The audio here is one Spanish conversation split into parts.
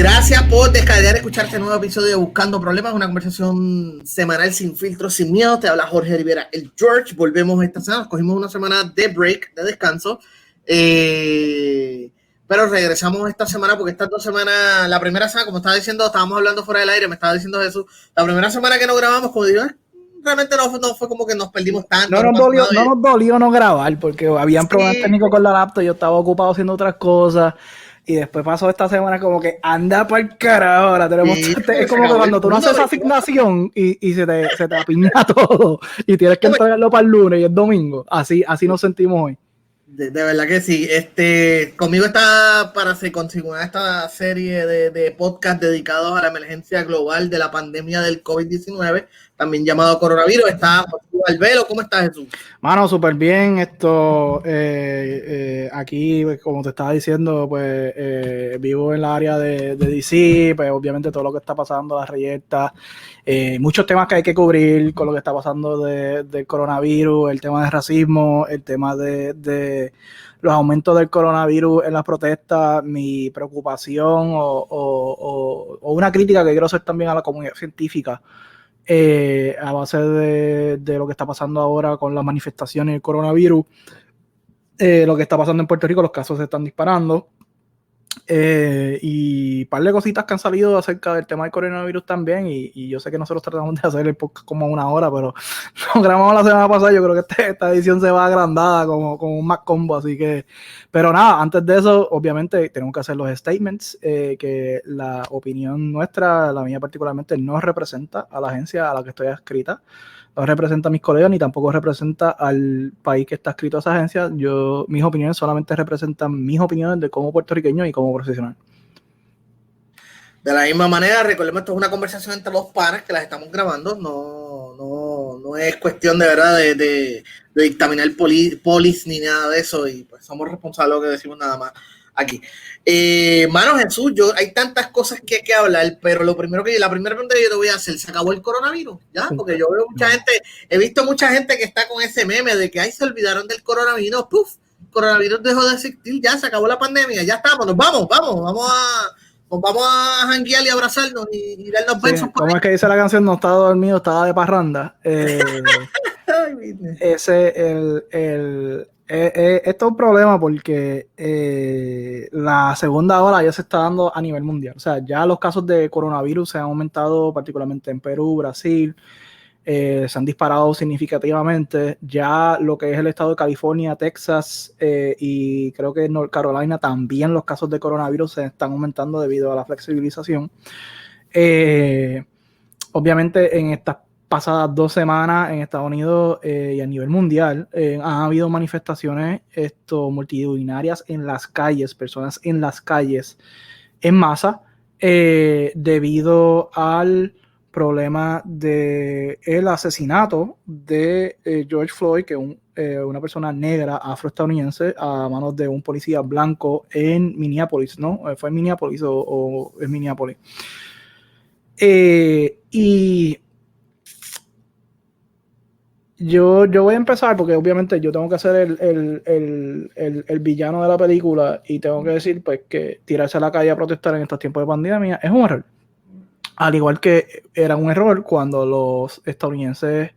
Gracias por descargar y escuchar este nuevo episodio de Buscando Problemas, una conversación semanal sin filtros, sin miedo. Te habla Jorge Rivera, el George. Volvemos esta semana, cogimos una semana de break, de descanso, pero regresamos esta semana porque estas 2 semanas, la primera semana, como estaba diciendo, estábamos hablando fuera del aire, me estaba diciendo Jesús, la primera semana que no grabamos, como digo, realmente no fue como que nos perdimos tanto. No nos dolió no grabar porque habían problemas técnicos con la laptop, yo estaba ocupado haciendo otras cosas. Y después pasó esta semana como que anda para el carajo. Ahora tenemos. Sí, es como que cuando tú no haces asignación y se te apiña todo y tienes que entregarlo para el lunes y el domingo. Así nos sentimos hoy. De verdad que sí. Conmigo está para continuar esta serie de podcast dedicados a la emergencia global de la pandemia del COVID-19, también llamado coronavirus. Está Albelo. ¿Cómo estás, Jesús? Mano, súper bien. Aquí, como te estaba diciendo, pues vivo en la área de DC, pues obviamente todo lo que está pasando, las reyertas, muchos temas que hay que cubrir con lo que está pasando del coronavirus, el tema de racismo, el tema de los aumentos del coronavirus en las protestas, mi preocupación o una crítica que quiero hacer también a la comunidad científica. A base de lo que está pasando ahora con las manifestaciones del coronavirus, lo que está pasando en Puerto Rico, los casos se están disparando, y un par de cositas que han salido acerca del tema del coronavirus también, y yo sé que nosotros tratamos de hacer el podcast como 1 hora, pero lo grabamos la semana pasada. Yo creo que esta edición se va agrandada como un Mac Combo, así que, pero nada, antes de eso, obviamente tenemos que hacer los statements, que la opinión nuestra, la mía particularmente, no representa a la agencia a la que estoy adscrita, no representa a mis colegas, ni tampoco representa al país que está adscrito a esa agencia. Mis opiniones solamente representan mis opiniones de como puertorriqueño y como profesional. De la misma manera, recordemos, esto es una conversación entre los panas que las estamos grabando, no es cuestión de verdad de dictaminar polis ni nada de eso, y pues somos responsables de lo que decimos nada más aquí. Mano Jesús, hay tantas cosas que hay que hablar, pero la primera pregunta que yo te voy a hacer, ¿se acabó el coronavirus? ¿Ya? Porque yo veo he visto mucha gente que está con ese meme de que se olvidaron del coronavirus, ¡puf! Coronavirus dejó de existir, ya se acabó la pandemia, ya estamos, vamos a janguear y abrazarnos y darnos besos. ¿Cómo es que dice la canción? No estaba dormido, estaba de parranda. Esto es un problema porque la segunda ola ya se está dando a nivel mundial. O sea, ya los casos de coronavirus se han aumentado, particularmente en Perú, Brasil, se han disparado significativamente. Ya lo que es el estado de California, Texas, y creo que North Carolina, también los casos de coronavirus se están aumentando debido a la flexibilización. Obviamente en estas pasadas 2 semanas en Estados Unidos y a nivel mundial han habido manifestaciones multitudinarias en las calles, personas en las calles en masa, debido al problema del asesinato de George Floyd, que es una persona negra afroestadounidense, a manos de un policía blanco en Minneapolis, ¿no? ¿Fue en Minneapolis o en Minneapolis? Y yo voy a empezar porque obviamente yo tengo que ser el villano de la película, y tengo que decir pues que tirarse a la calle a protestar en estos tiempos de pandemia es un error. Al igual que era un error cuando los estadounidenses,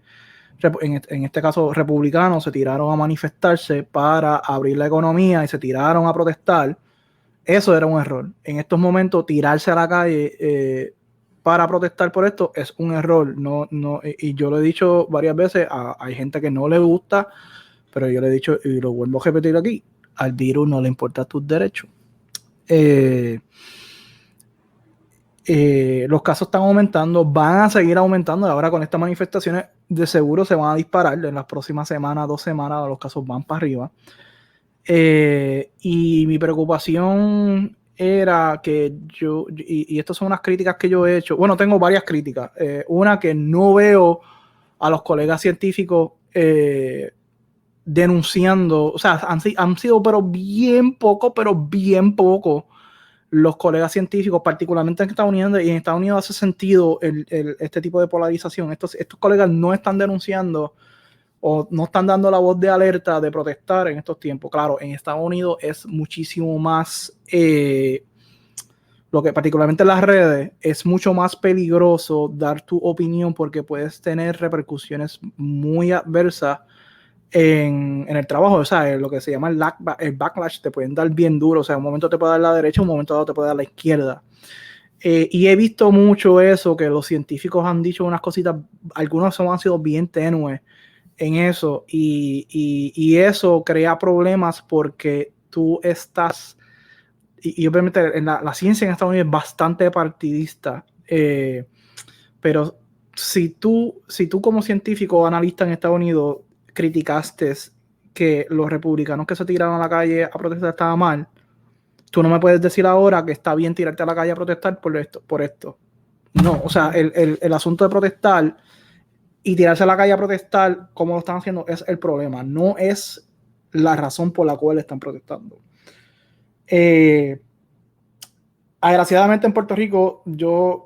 en este caso republicanos, se tiraron a manifestarse para abrir la economía y se tiraron a protestar. Eso era un error. En estos momentos, tirarse a la calle para protestar por esto es un error. Y yo lo he dicho varias veces, hay gente que no le gusta, pero yo le he dicho, y lo vuelvo a repetir aquí, al virus no le importan tus derechos. Los casos están aumentando, van a seguir aumentando. Ahora con estas manifestaciones de seguro se van a disparar. En las próximas semanas, 2 semanas, los casos van para arriba. Y mi preocupación era que y estas son unas críticas que yo he hecho. Bueno, tengo varias críticas. Una, que no veo a los colegas científicos denunciando. O sea, han sido pero bien poco los colegas científicos, particularmente en Estados Unidos, y en Estados Unidos hace sentido este tipo de polarización. Estos colegas no están denunciando o no están dando la voz de alerta de protestar en estos tiempos. Claro, en Estados Unidos es muchísimo más lo que particularmente en las redes es mucho más peligroso dar tu opinión porque puedes tener repercusiones muy adversas en el trabajo, o sea, lo que se llama el backlash, te pueden dar bien duro, o sea, un momento te puede dar la derecha, un momento dado te puede dar la izquierda. Y he visto mucho eso, que los científicos han dicho unas cositas, algunos han sido bien tenues en eso, y eso crea problemas porque tú estás, y obviamente la ciencia en Estados Unidos es bastante partidista, pero si tú como científico o analista en Estados Unidos criticaste que los republicanos que se tiraron a la calle a protestar estaba mal, tú no me puedes decir ahora que está bien tirarte a la calle a protestar por esto. No, o sea, el asunto de protestar y tirarse a la calle a protestar como lo están haciendo es el problema, no es la razón por la cual están protestando. Agraciadamente en Puerto Rico yo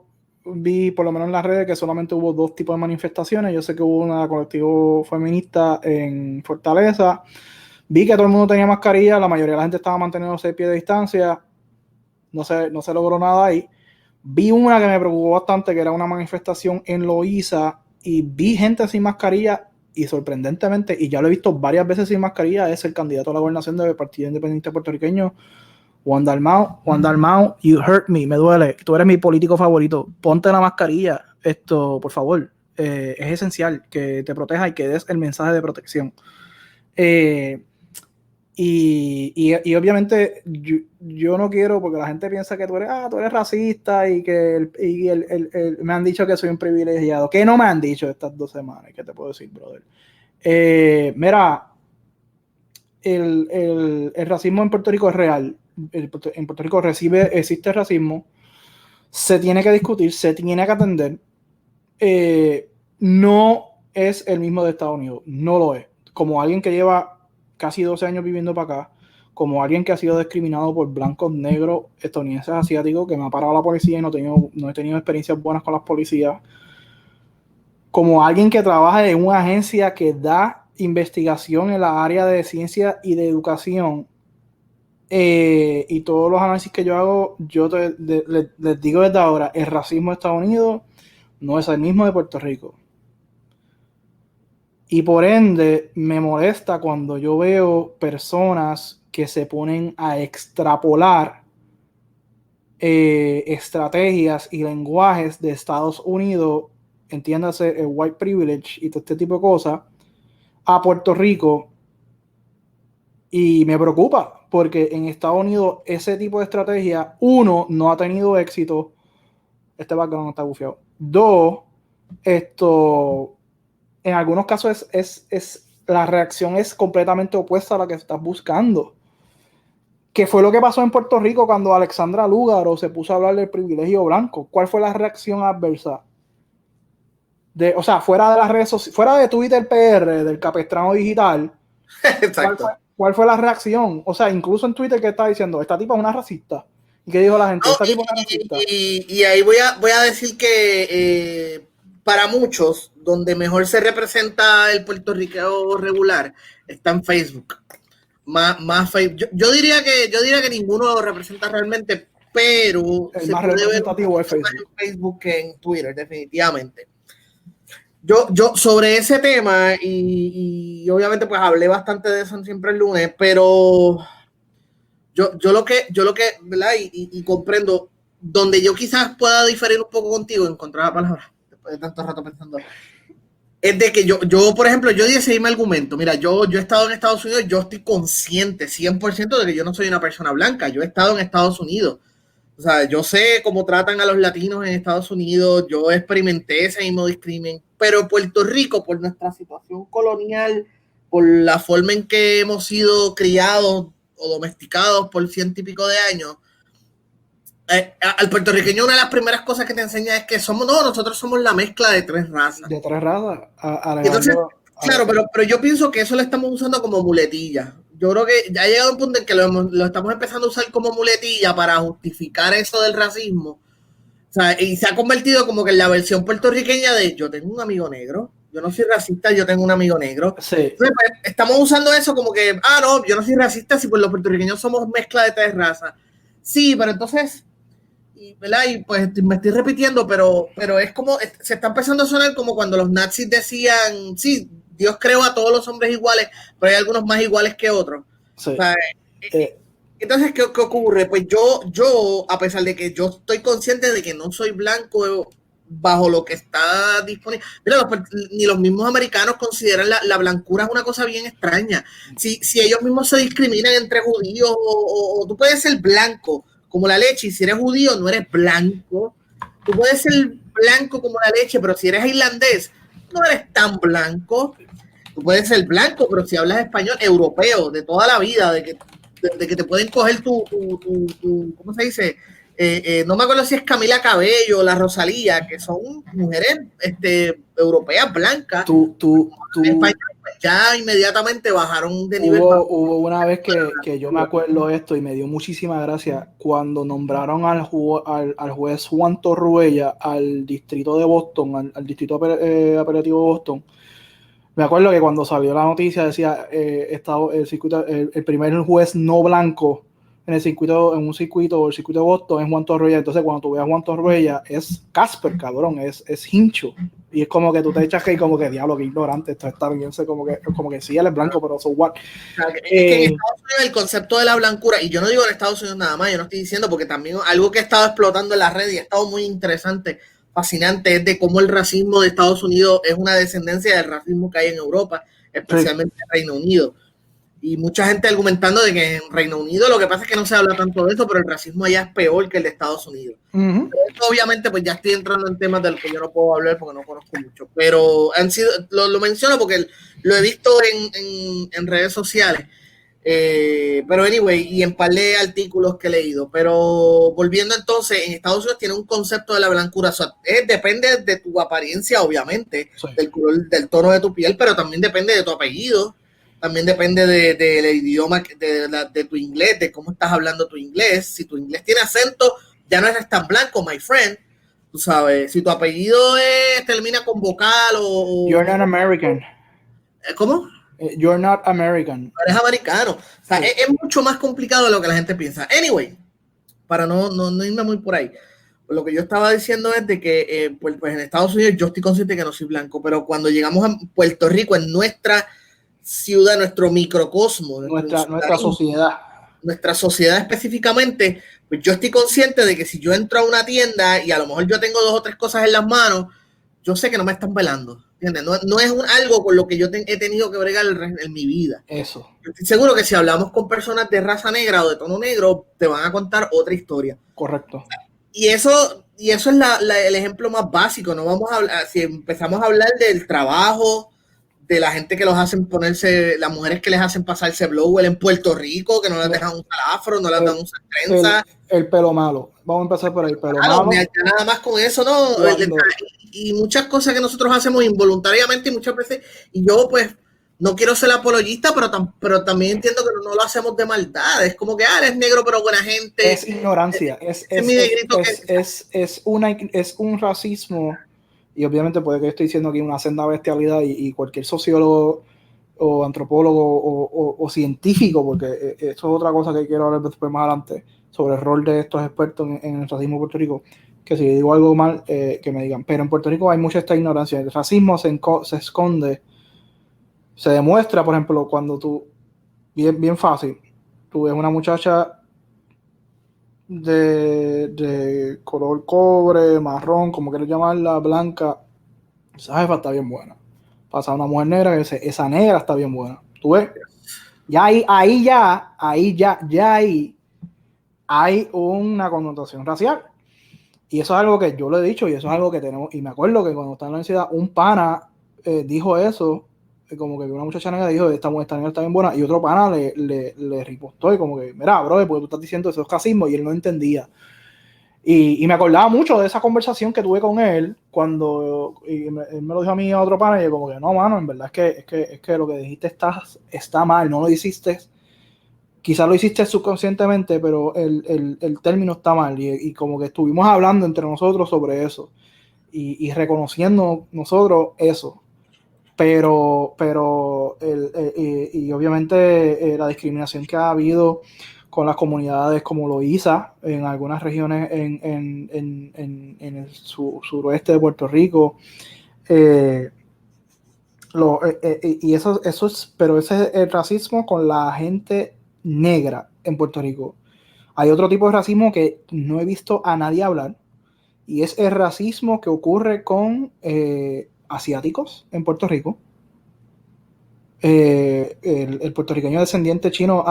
vi por lo menos en las redes que solamente hubo 2 tipos de manifestaciones. Yo sé que hubo una colectivo feminista en Fortaleza, vi que todo el mundo tenía mascarilla, la mayoría de la gente estaba manteniendo 6 pies de distancia, no se logró nada ahí. Vi una que me preocupó bastante, que era una manifestación en Loíza, y vi gente sin mascarilla, y sorprendentemente, y ya lo he visto varias veces sin mascarilla, es el candidato a la gobernación del Partido Independiente Puertorriqueño, Juan Dalmau, you hurt me, me duele, tú eres mi político favorito, ponte la mascarilla, por favor, es esencial que te proteja y que des el mensaje de protección. Y obviamente yo no quiero, porque la gente piensa que tú eres racista y que me han dicho que soy un privilegiado. ¿Qué no me han dicho estas 2 semanas? ¿Qué te puedo decir, brother? Mira, el racismo en Puerto Rico es real. En Puerto Rico existe racismo, se tiene que discutir, se tiene que atender. No es el mismo de Estados Unidos, no lo es. Como alguien que lleva casi 12 años viviendo para acá, como alguien que ha sido discriminado por blancos, negros, estadounidenses, asiáticos, que me ha parado la policía y no he tenido experiencias buenas con las policías, como alguien que trabaja en una agencia que da investigación en la área de ciencia y de educación, y todos los análisis que yo hago, yo les digo desde ahora, el racismo de Estados Unidos no es el mismo de Puerto Rico. Y por ende, me molesta cuando yo veo personas que se ponen a extrapolar estrategias y lenguajes de Estados Unidos, entiéndase el white privilege y todo este tipo de cosas, a Puerto Rico. Y me preocupa, porque en Estados Unidos ese tipo de estrategia, 1, no ha tenido éxito. Este background está bufiado. 2, en algunos casos la reacción es completamente opuesta a la que estás buscando. ¿Qué fue lo que pasó en Puerto Rico cuando Alexandra Lúgaro se puso a hablar del privilegio blanco? ¿Cuál fue la reacción adversa? O sea, fuera de las redes sociales, fuera de Twitter PR, del Capestrano Digital. Exacto. ¿Cuál fue la reacción? O sea, incluso en Twitter, que estaba diciendo, esta tipa es una racista. ¿Y qué dijo la gente? Esta tipa es una racista. Y ahí voy a decir que para muchos, donde mejor se representa el puertorriqueño regular, está en Facebook. Más Facebook. Yo diría que ninguno lo representa realmente, pero el más representativo es Facebook. En Facebook que en Twitter, definitivamente. Yo sobre ese tema, y obviamente pues hablé bastante de eso en Siempre el Lunes, pero yo lo que, ¿verdad? Y comprendo, donde yo quizás pueda diferir un poco contigo, encontrar la palabra, después de tanto rato pensando, es de que yo por ejemplo, yo di ese mismo argumento. Mira, yo he estado en Estados Unidos, yo estoy consciente 100% de que yo no soy una persona blanca, yo he estado en Estados Unidos. O sea, yo sé cómo tratan a los latinos en Estados Unidos, yo experimenté ese mismo discrimen, pero Puerto Rico, por nuestra situación colonial, por la forma en que hemos sido criados o domesticados por 100 y pico de años, al puertorriqueño una de las primeras cosas que te enseña es que nosotros somos la mezcla de 3 razas. De 3 razas. Entonces, claro, pero yo pienso que eso lo estamos usando como muletilla. Yo creo que ya ha llegado un punto en que lo estamos empezando a usar como muletilla para justificar eso del racismo. O sea, y se ha convertido como que en la versión puertorriqueña de yo tengo un amigo negro, yo no soy racista, yo tengo un amigo negro. Sí. Entonces, pues, estamos usando eso como que, no, yo no soy racista si pues los puertorriqueños somos mezcla de 3 razas. Sí, pero entonces, ¿verdad? Y pues me estoy repitiendo, pero es como, se está empezando a sonar como cuando los nazis decían, sí, Dios creó a todos los hombres iguales, pero hay algunos más iguales que otros. Sí. O sea, entonces, ¿qué ocurre? Pues yo, a pesar de que yo estoy consciente de que no soy blanco bajo lo que está disponible, mira, ni los mismos americanos consideran la blancura es una cosa bien extraña. Si ellos mismos se discriminan entre judíos, o tú puedes ser blanco como la leche, y si eres judío no eres blanco. Tú puedes ser blanco como la leche, pero si eres irlandés, no eres tan blanco. Tú puedes ser blanco, pero si hablas español, europeo, de toda la vida, de que te pueden coger tu ¿cómo se dice? No me acuerdo si es Camila Cabello, la Rosalía, que son mujeres europeas blancas. Español, pues ya inmediatamente bajaron de nivel. Hubo una vez que yo me acuerdo de esto y me dio muchísima gracia cuando nombraron al juez Juan Torruella al distrito de Boston, al distrito apelativo de Boston. Me acuerdo que cuando salió la noticia decía el primer juez no blanco en un circuito de Boston es Juan Torruella. Entonces cuando tú ves a Juan Torruella es Casper, cabrón, es hincho. Y es como que tú te echas que como que diablo, que ignorante, esto está bien, como que sí, él es blanco, pero so what. Es que en Estados Unidos el concepto de la blancura, y yo no digo en Estados Unidos nada más, yo no estoy diciendo, porque también algo que he estado explotando en la red y ha estado muy interesante, fascinante, es de cómo el racismo de Estados Unidos es una descendencia del racismo que hay en Europa, especialmente en Reino Unido. Y mucha gente argumentando de que en Reino Unido lo que pasa es que no se habla tanto de eso, pero el racismo allá es peor que el de Estados Unidos. Esto, obviamente, pues ya estoy entrando en temas de los que yo no puedo hablar porque no conozco mucho, pero lo menciono porque lo he visto en redes sociales. Pero anyway, y en par de artículos que he leído. Pero volviendo entonces, en Estados Unidos tiene un concepto de la blancura. O sea, depende de tu apariencia, obviamente, sí, del color, del tono de tu piel, pero también depende de tu apellido. También depende del idioma, de tu inglés, de cómo estás hablando tu inglés. Si tu inglés tiene acento, ya no eres tan blanco, my friend. Tú sabes, si tu apellido termina con vocal o... You're not American. ¿Cómo? You're not American. Eres americano. O sea, sí, es mucho más complicado de lo que la gente piensa. Anyway, para no irme muy por ahí. Lo que yo estaba diciendo es de que pues en Estados Unidos yo estoy consciente que no soy blanco, pero cuando llegamos a Puerto Rico, en nuestra ciudad, nuestro microcosmo, nuestra sociedad. Nuestra sociedad específicamente, pues yo estoy consciente de que si yo entro a una tienda y a lo mejor yo tengo 2 o 3 cosas en las manos, yo sé que no me están velando. ¿Entiendes? No es algo con lo que yo he tenido que bregar en mi vida. Eso. Yo estoy seguro que si hablamos con personas de raza negra o de tono negro, te van a contar otra historia. Correcto. Y eso es el ejemplo más básico. No vamos a hablar, si empezamos a hablar del trabajo, de la gente que los hacen ponerse, las mujeres que les hacen pasarse blower en Puerto Rico, que no les dejan usar afro, no les dejan usar trenza. El pelo malo. Vamos a empezar por el pelo malo. Nada más con eso, ¿no? Y muchas cosas que nosotros hacemos involuntariamente y muchas veces, y yo pues no quiero ser apologista, pero también entiendo que no lo hacemos de maldad. Es como que, eres negro pero buena gente. Es ignorancia. Es un racismo. Y obviamente puede que yo esté diciendo aquí una senda bestialidad y cualquier sociólogo o antropólogo o científico, porque eso es otra cosa que quiero hablar después más adelante, sobre el rol de estos expertos en el racismo en Puerto Rico, que si digo algo mal, que me digan. Pero en Puerto Rico hay mucha esta ignorancia. El racismo se esconde, se demuestra, por ejemplo, cuando tú, bien fácil, tú ves una muchacha de color cobre, marrón, como quieras llamarla, blanca, esa jefa está bien buena. Pasa una mujer negra, esa negra está bien buena. ¿Tú ves? Ya ahí hay una connotación racial. Y eso es algo que yo lo he dicho y eso es algo que tenemos. Y me acuerdo que cuando estaba en la universidad, un pana dijo eso, como que una muchacha negra dijo, esta negra está bien buena, y otro pana le ripostó y como que, mira, bro, porque tú estás diciendo eso es racismo, y él no entendía. Y me acordaba mucho de esa conversación que tuve con él cuando él me lo dijo a mí a otro pana, y yo como que, no, mano, en verdad es que lo que dijiste está mal, no lo hiciste, quizás lo hiciste subconscientemente, pero el término está mal, y como que estuvimos hablando entre nosotros sobre eso, y reconociendo nosotros eso. Pero y obviamente la discriminación que ha habido con las comunidades como Loíza, en algunas regiones en el suroeste de Puerto Rico. Y eso es, pero ese es el racismo con la gente negra en Puerto Rico. Hay otro tipo de racismo que no he visto a nadie hablar, y es el racismo que ocurre con asiáticos en Puerto Rico. El puertorriqueño descendiente chino,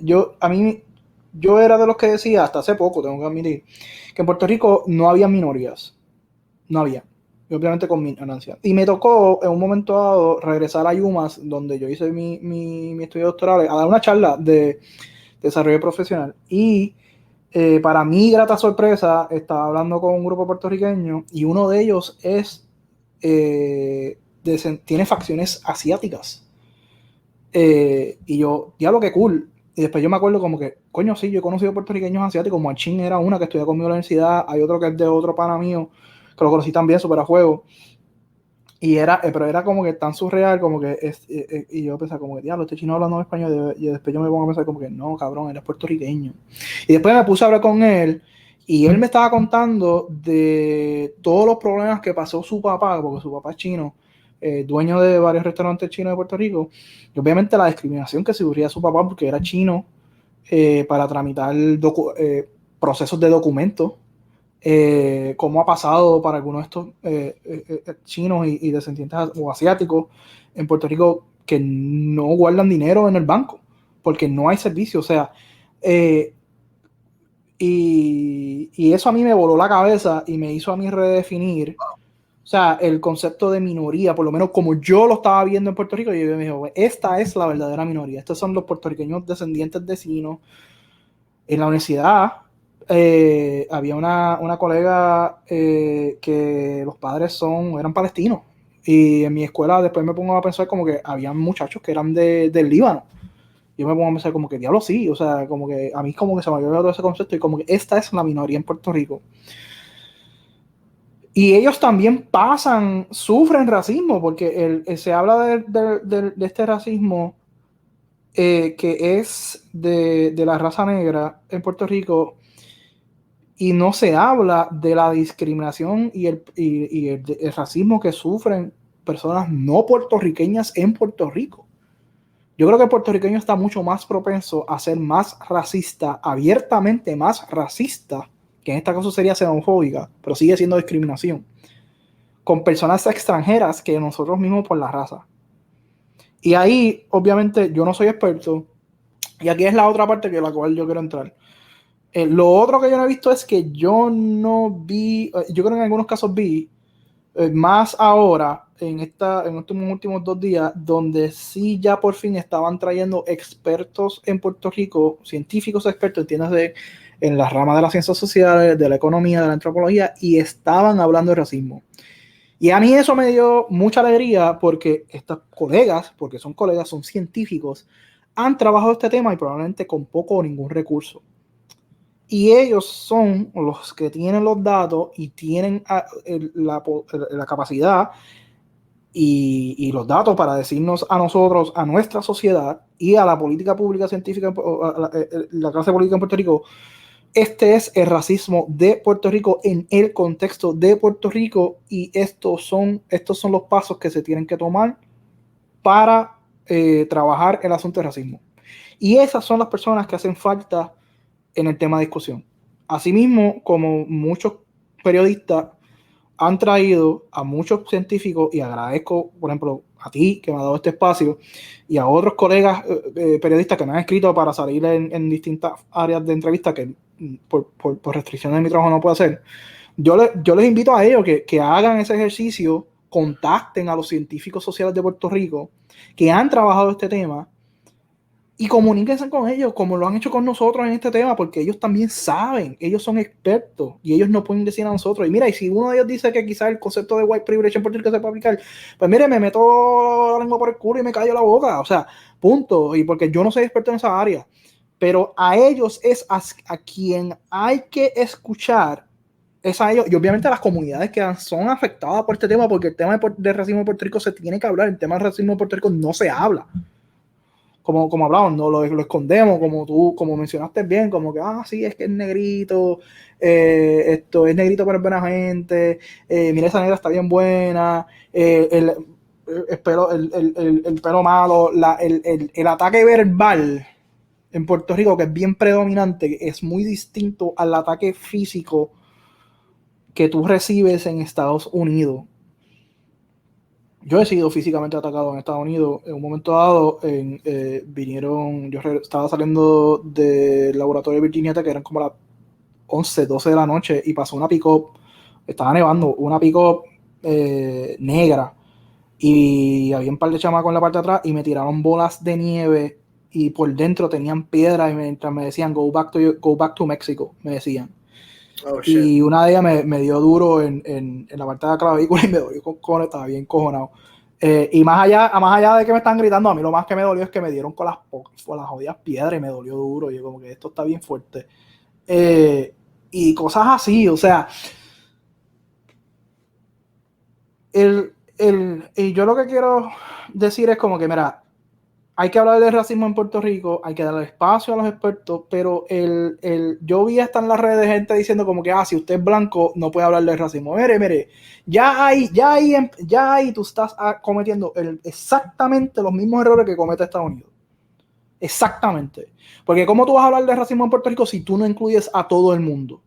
yo era de los que decía, hasta hace poco, tengo que admitir, que en Puerto Rico no había minorías. No había. Y obviamente con mi ignorancia. Y me tocó en un momento dado regresar a Yumas, donde yo hice mi estudio doctoral, a dar una charla de desarrollo profesional. Y para mi grata sorpresa, estaba hablando con un grupo puertorriqueño y uno de ellos tiene facciones asiáticas. Y yo, diablo, qué cool. Y después yo me acuerdo como que, coño, sí, yo he conocido puertorriqueños asiáticos, como Chin era una que estudia conmigo en la universidad, hay otro que es de otro pana mío, que lo conocí también, súper a juego. Pero era como que tan surreal, como que, y yo pensaba como que, diablo, este chino hablando en español, y después yo me pongo a pensar como que, no, cabrón, él es puertorriqueño. Y después me puse a hablar con él, y él me estaba contando de todos los problemas que pasó su papá, porque su papá es chino, dueño de varios restaurantes chinos de Puerto Rico, y obviamente la discriminación que sufría su papá porque era chino, para tramitar procesos de documentos, cómo ha pasado para algunos de estos chinos y descendientes o asiáticos en Puerto Rico que no guardan dinero en el banco porque no hay servicio. O sea, y eso a mí me voló la cabeza y me hizo a mí redefinir, o sea, el concepto de minoría, por lo menos como yo lo estaba viendo en Puerto Rico. Y yo me dije, esta es la verdadera minoría. Estos son los puertorriqueños descendientes de chinos. En la universidad había una colega que los padres eran palestinos. Y en mi escuela después me pongo a pensar como que había muchachos que eran del Líbano. Yo me pongo a pensar como que diablo sí, o sea, como que a mí como que se me había olvidado todo ese concepto y como que esta es la minoría en Puerto Rico. Y ellos también sufren racismo, porque se habla de este racismo que es de la raza negra en Puerto Rico, y no se habla de la discriminación y el racismo que sufren personas no puertorriqueñas en Puerto Rico. Yo creo que el puertorriqueño está mucho más propenso a ser más racista, abiertamente más racista, que en este caso sería xenofóbica, pero sigue siendo discriminación, con personas extranjeras que nosotros mismos por la raza. Y ahí, obviamente, yo no soy experto, y aquí es la otra parte que la cual yo quiero entrar. Lo otro que yo no he visto es que yo no vi, yo creo que en algunos casos vi, más ahora, en estos últimos 2 días, donde sí ya por fin estaban trayendo expertos en Puerto Rico, científicos expertos, entiéndase, en la rama de las ciencias sociales, de la economía, de la antropología, y estaban hablando de racismo. Y a mí eso me dio mucha alegría porque estos colegas, porque son colegas, son científicos, han trabajado este tema y probablemente con poco o ningún recurso. Y ellos son los que tienen los datos y tienen la capacidad y los datos para decirnos a nosotros, a nuestra sociedad y a la política pública científica, a la clase política en Puerto Rico. Este es el racismo de Puerto Rico en el contexto de Puerto Rico, y estos son los pasos que se tienen que tomar para trabajar el asunto del racismo. Y esas son las personas que hacen falta en el tema de discusión. Asimismo, como muchos periodistas han traído a muchos científicos, y agradezco, por ejemplo, a ti que me ha dado este espacio, y a otros colegas periodistas que me han escrito para salir en distintas áreas de entrevista que por restricciones de mi trabajo no puedo hacer. Yo les invito a ellos que hagan ese ejercicio, contacten a los científicos sociales de Puerto Rico que han trabajado este tema y comuníquense con ellos como lo han hecho con nosotros en este tema, porque ellos también saben, ellos son expertos y ellos nos pueden decir a nosotros. Y mira, y si uno de ellos dice que quizás el concepto de white privilege en Puerto Rico se puede aplicar, pues mire, me meto la lengua por el culo y me callo la boca, o sea, punto. Y porque yo no soy experto en esa área, pero a ellos es a quien hay que escuchar, es a ellos, y obviamente a las comunidades que son afectadas por este tema, porque el tema de racismo en Puerto Rico se tiene que hablar, el tema del racismo en Puerto Rico no se habla. como hablamos, no lo escondemos, como mencionaste bien, como que, sí, es que es negrito, esto es negrito pero es buena gente, mira, esa negra está bien buena, el pelo malo, el ataque verbal en Puerto Rico, que es bien predominante, es muy distinto al ataque físico que tú recibes en Estados Unidos. Yo he sido físicamente atacado en Estados Unidos. En un momento dado, vinieron, yo estaba saliendo del laboratorio de Virginia Tech, que eran como las 11, 12 de la noche, y pasó una pick-up, estaba nevando, una pick-up negra, y había un par de chamacos en la parte de atrás, y me tiraron bolas de nieve, y por dentro tenían piedras, y mientras me decían, go back to Mexico, me decían. Oh, y una de ellas me dio duro en la parte de la clavícula y me dolió con cojones, estaba bien cojonado. Y más allá de que me están gritando, a mí lo más que me dolió es que me dieron con las jodidas piedras y me dolió duro. Y yo como que esto está bien fuerte. Y cosas así, o sea. Y yo lo que quiero decir es como que, mira, hay que hablar del racismo en Puerto Rico, hay que darle espacio a los expertos, pero yo vi hasta en las redes de gente diciendo como que, si usted es blanco, no puede hablar del racismo. Mire, ya ahí tú estás cometiendo exactamente los mismos errores que comete Estados Unidos. Exactamente. Porque ¿cómo tú vas a hablar de racismo en Puerto Rico si tú no incluyes a todo el mundo?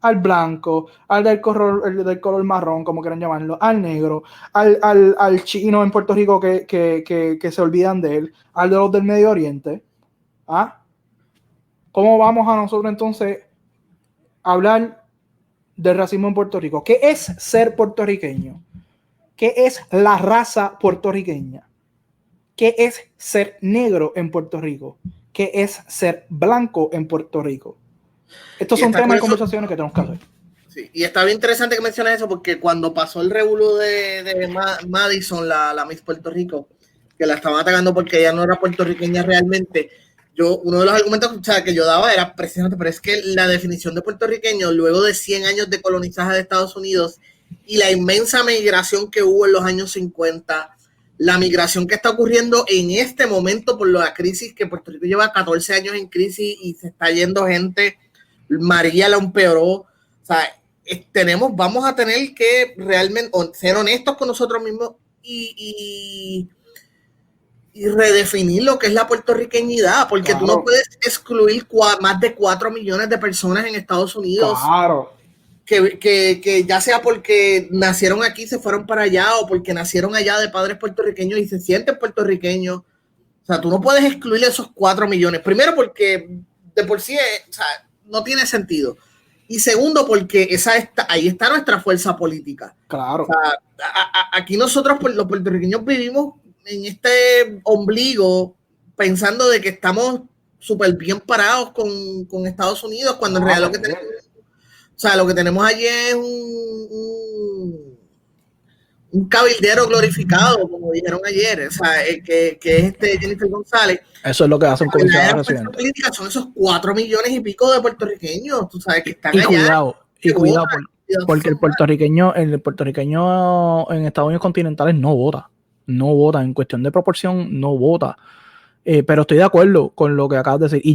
Al blanco, al del color marrón, como quieran llamarlo, al negro, al chino en Puerto Rico que se olvidan de él, al de los del Medio Oriente. ¿Cómo vamos a nosotros entonces a hablar del racismo en Puerto Rico? ¿Qué es ser puertorriqueño? ¿Qué es la raza puertorriqueña? ¿Qué es ser negro en Puerto Rico? ¿Qué es ser blanco en Puerto Rico? Estos son temas de conversaciones que tenemos que hacer. Sí, y está bien interesante que menciones eso, porque cuando pasó el revolú de Madison, la Miss Puerto Rico, que la estaban atacando porque ella no era puertorriqueña realmente, uno de los argumentos que yo daba era precisamente, pero es que la definición de puertorriqueño, luego de 100 años de colonizaje de Estados Unidos y la inmensa migración que hubo en los años 50, la migración que está ocurriendo en este momento por la crisis, que Puerto Rico lleva 14 años en crisis y se está yendo gente, María la empeoró, o sea, vamos a tener que realmente ser honestos con nosotros mismos y redefinir lo que es la puertorriqueñidad, porque claro, tú no puedes excluir más de 4 millones de personas en Estados Unidos. Claro. Que ya sea porque nacieron aquí, se fueron para allá, o porque nacieron allá de padres puertorriqueños y se sienten puertorriqueños. O sea, tú no puedes excluir esos 4 millones. Primero, porque de por sí, o sea, no tiene sentido. Y segundo, porque ahí está nuestra fuerza política. Claro. O sea, aquí nosotros, los puertorriqueños, vivimos en este ombligo pensando de que estamos súper bien parados con Estados Unidos, cuando en realidad lo que tenemos allí es un cabildero glorificado, como dijeron ayer, o sea, que es Jennifer González. Eso es lo que hace un comisionado residente. Son esos 4 millones y pico de puertorriqueños, tú sabes, que están allá. Cuidado, porque el puertorriqueño en Estados Unidos continentales no vota, en cuestión de proporción no vota. Pero estoy de acuerdo con lo que acabas de decir. Y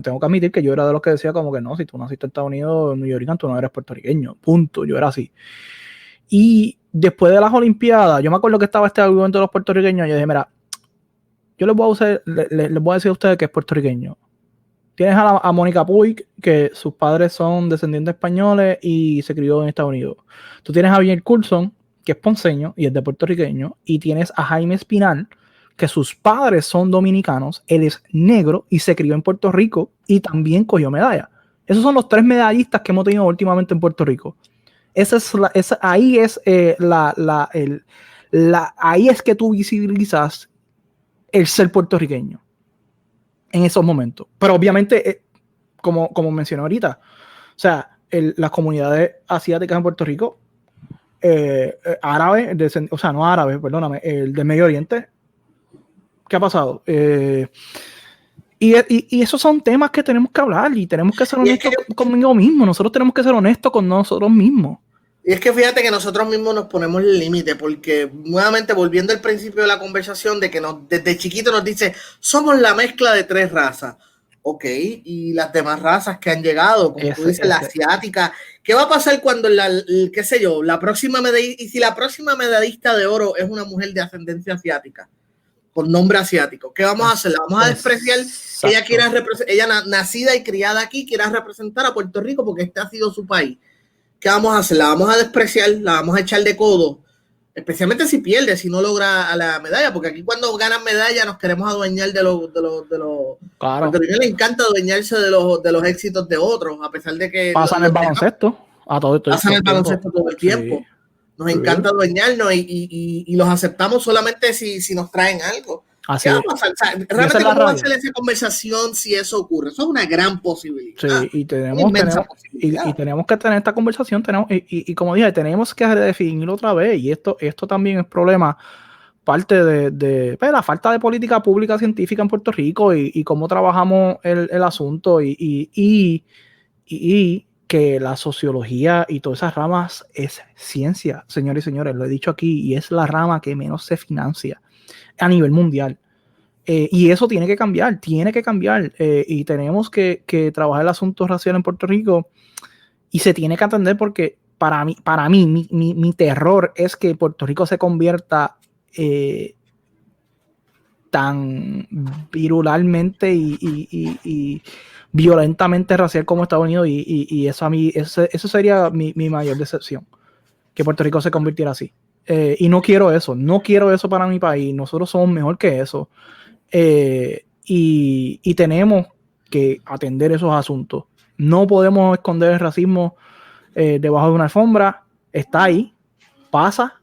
tengo que admitir que yo era de los que decía como que no, si tú naciste en Estados Unidos, New York, tú no eres puertorriqueño. Punto. Yo era así. Y después de las Olimpiadas, yo me acuerdo que estaba este argumento de los puertorriqueños. Yo dije, mira, yo les voy a decir a ustedes que es puertorriqueño. Tienes a Mónica Puig, que sus padres son descendientes españoles y se crió en Estados Unidos. Tú tienes a Javier Coulson, que es ponceño y es de puertorriqueño. Y tienes a Jaime Espinal, que sus padres son dominicanos, él es negro y se crió en Puerto Rico y también cogió medalla. Esos son los 3 medallistas que hemos tenido últimamente en Puerto Rico. Ahí es que tú visibilizas el ser puertorriqueño en esos momentos. Pero obviamente, como mencioné ahorita, o sea, las comunidades asiáticas en Puerto Rico, árabes, o sea, no árabes, perdóname, el del Medio Oriente, ¿qué ha pasado? Y esos son temas que tenemos que hablar y tenemos que ser honestos conmigo mismo. Nosotros tenemos que ser honestos con nosotros mismos. Y es que fíjate que nosotros mismos nos ponemos el límite, porque nuevamente volviendo al principio de la conversación de que desde chiquito nos dice, somos la mezcla de 3 razas. Ok, y las demás razas que han llegado, como tú dices, la asiática. ¿Qué va a pasar cuando qué sé yo, la próxima medallista, y si la próxima medallista de oro es una mujer de ascendencia asiática, con nombre asiático? ¿Qué vamos a hacer? ¿La vamos a despreciar? Ella nacida y criada aquí, quiera representar a Puerto Rico porque este ha sido su país. ¿Qué vamos a hacer? ¿La vamos a despreciar? ¿La vamos a echar de codo? Especialmente si pierde, si no logra a la medalla, porque aquí cuando ganan medalla nos queremos adueñar de los claro. porque a mí le encanta adueñarse de los éxitos de otros, a pesar de que pasan el baloncesto a todo esto. Pasan el baloncesto todo el tiempo. Sí. Nos encanta adueñarnos y los aceptamos solamente si nos traen algo. Así ¿Qué va a pasar? O sea, realmente cómo va a ser esa conversación si eso ocurre. Eso es una gran posibilidad. Sí, y tenemos que tener esta conversación, y como dije, tenemos que redefinirlo otra vez, y esto también es problema, parte de la falta de política pública científica en Puerto Rico y cómo trabajamos el asunto y que la sociología y todas esas ramas es ciencia, señores y señores, lo he dicho aquí, y es la rama que menos se financia a nivel mundial. Y eso tiene que cambiar, y tenemos que trabajar el asunto racial en Puerto Rico, y se tiene que atender, porque para mí mi terror es que Puerto Rico se convierta tan virulalmente y violentamente racial como Estados Unidos, y eso a mí, eso sería mi mayor decepción, que Puerto Rico se convirtiera así. Y no quiero eso para mi país. Nosotros somos mejor que eso. Y tenemos que atender esos asuntos. No podemos esconder el racismo debajo de una alfombra. Está ahí, pasa,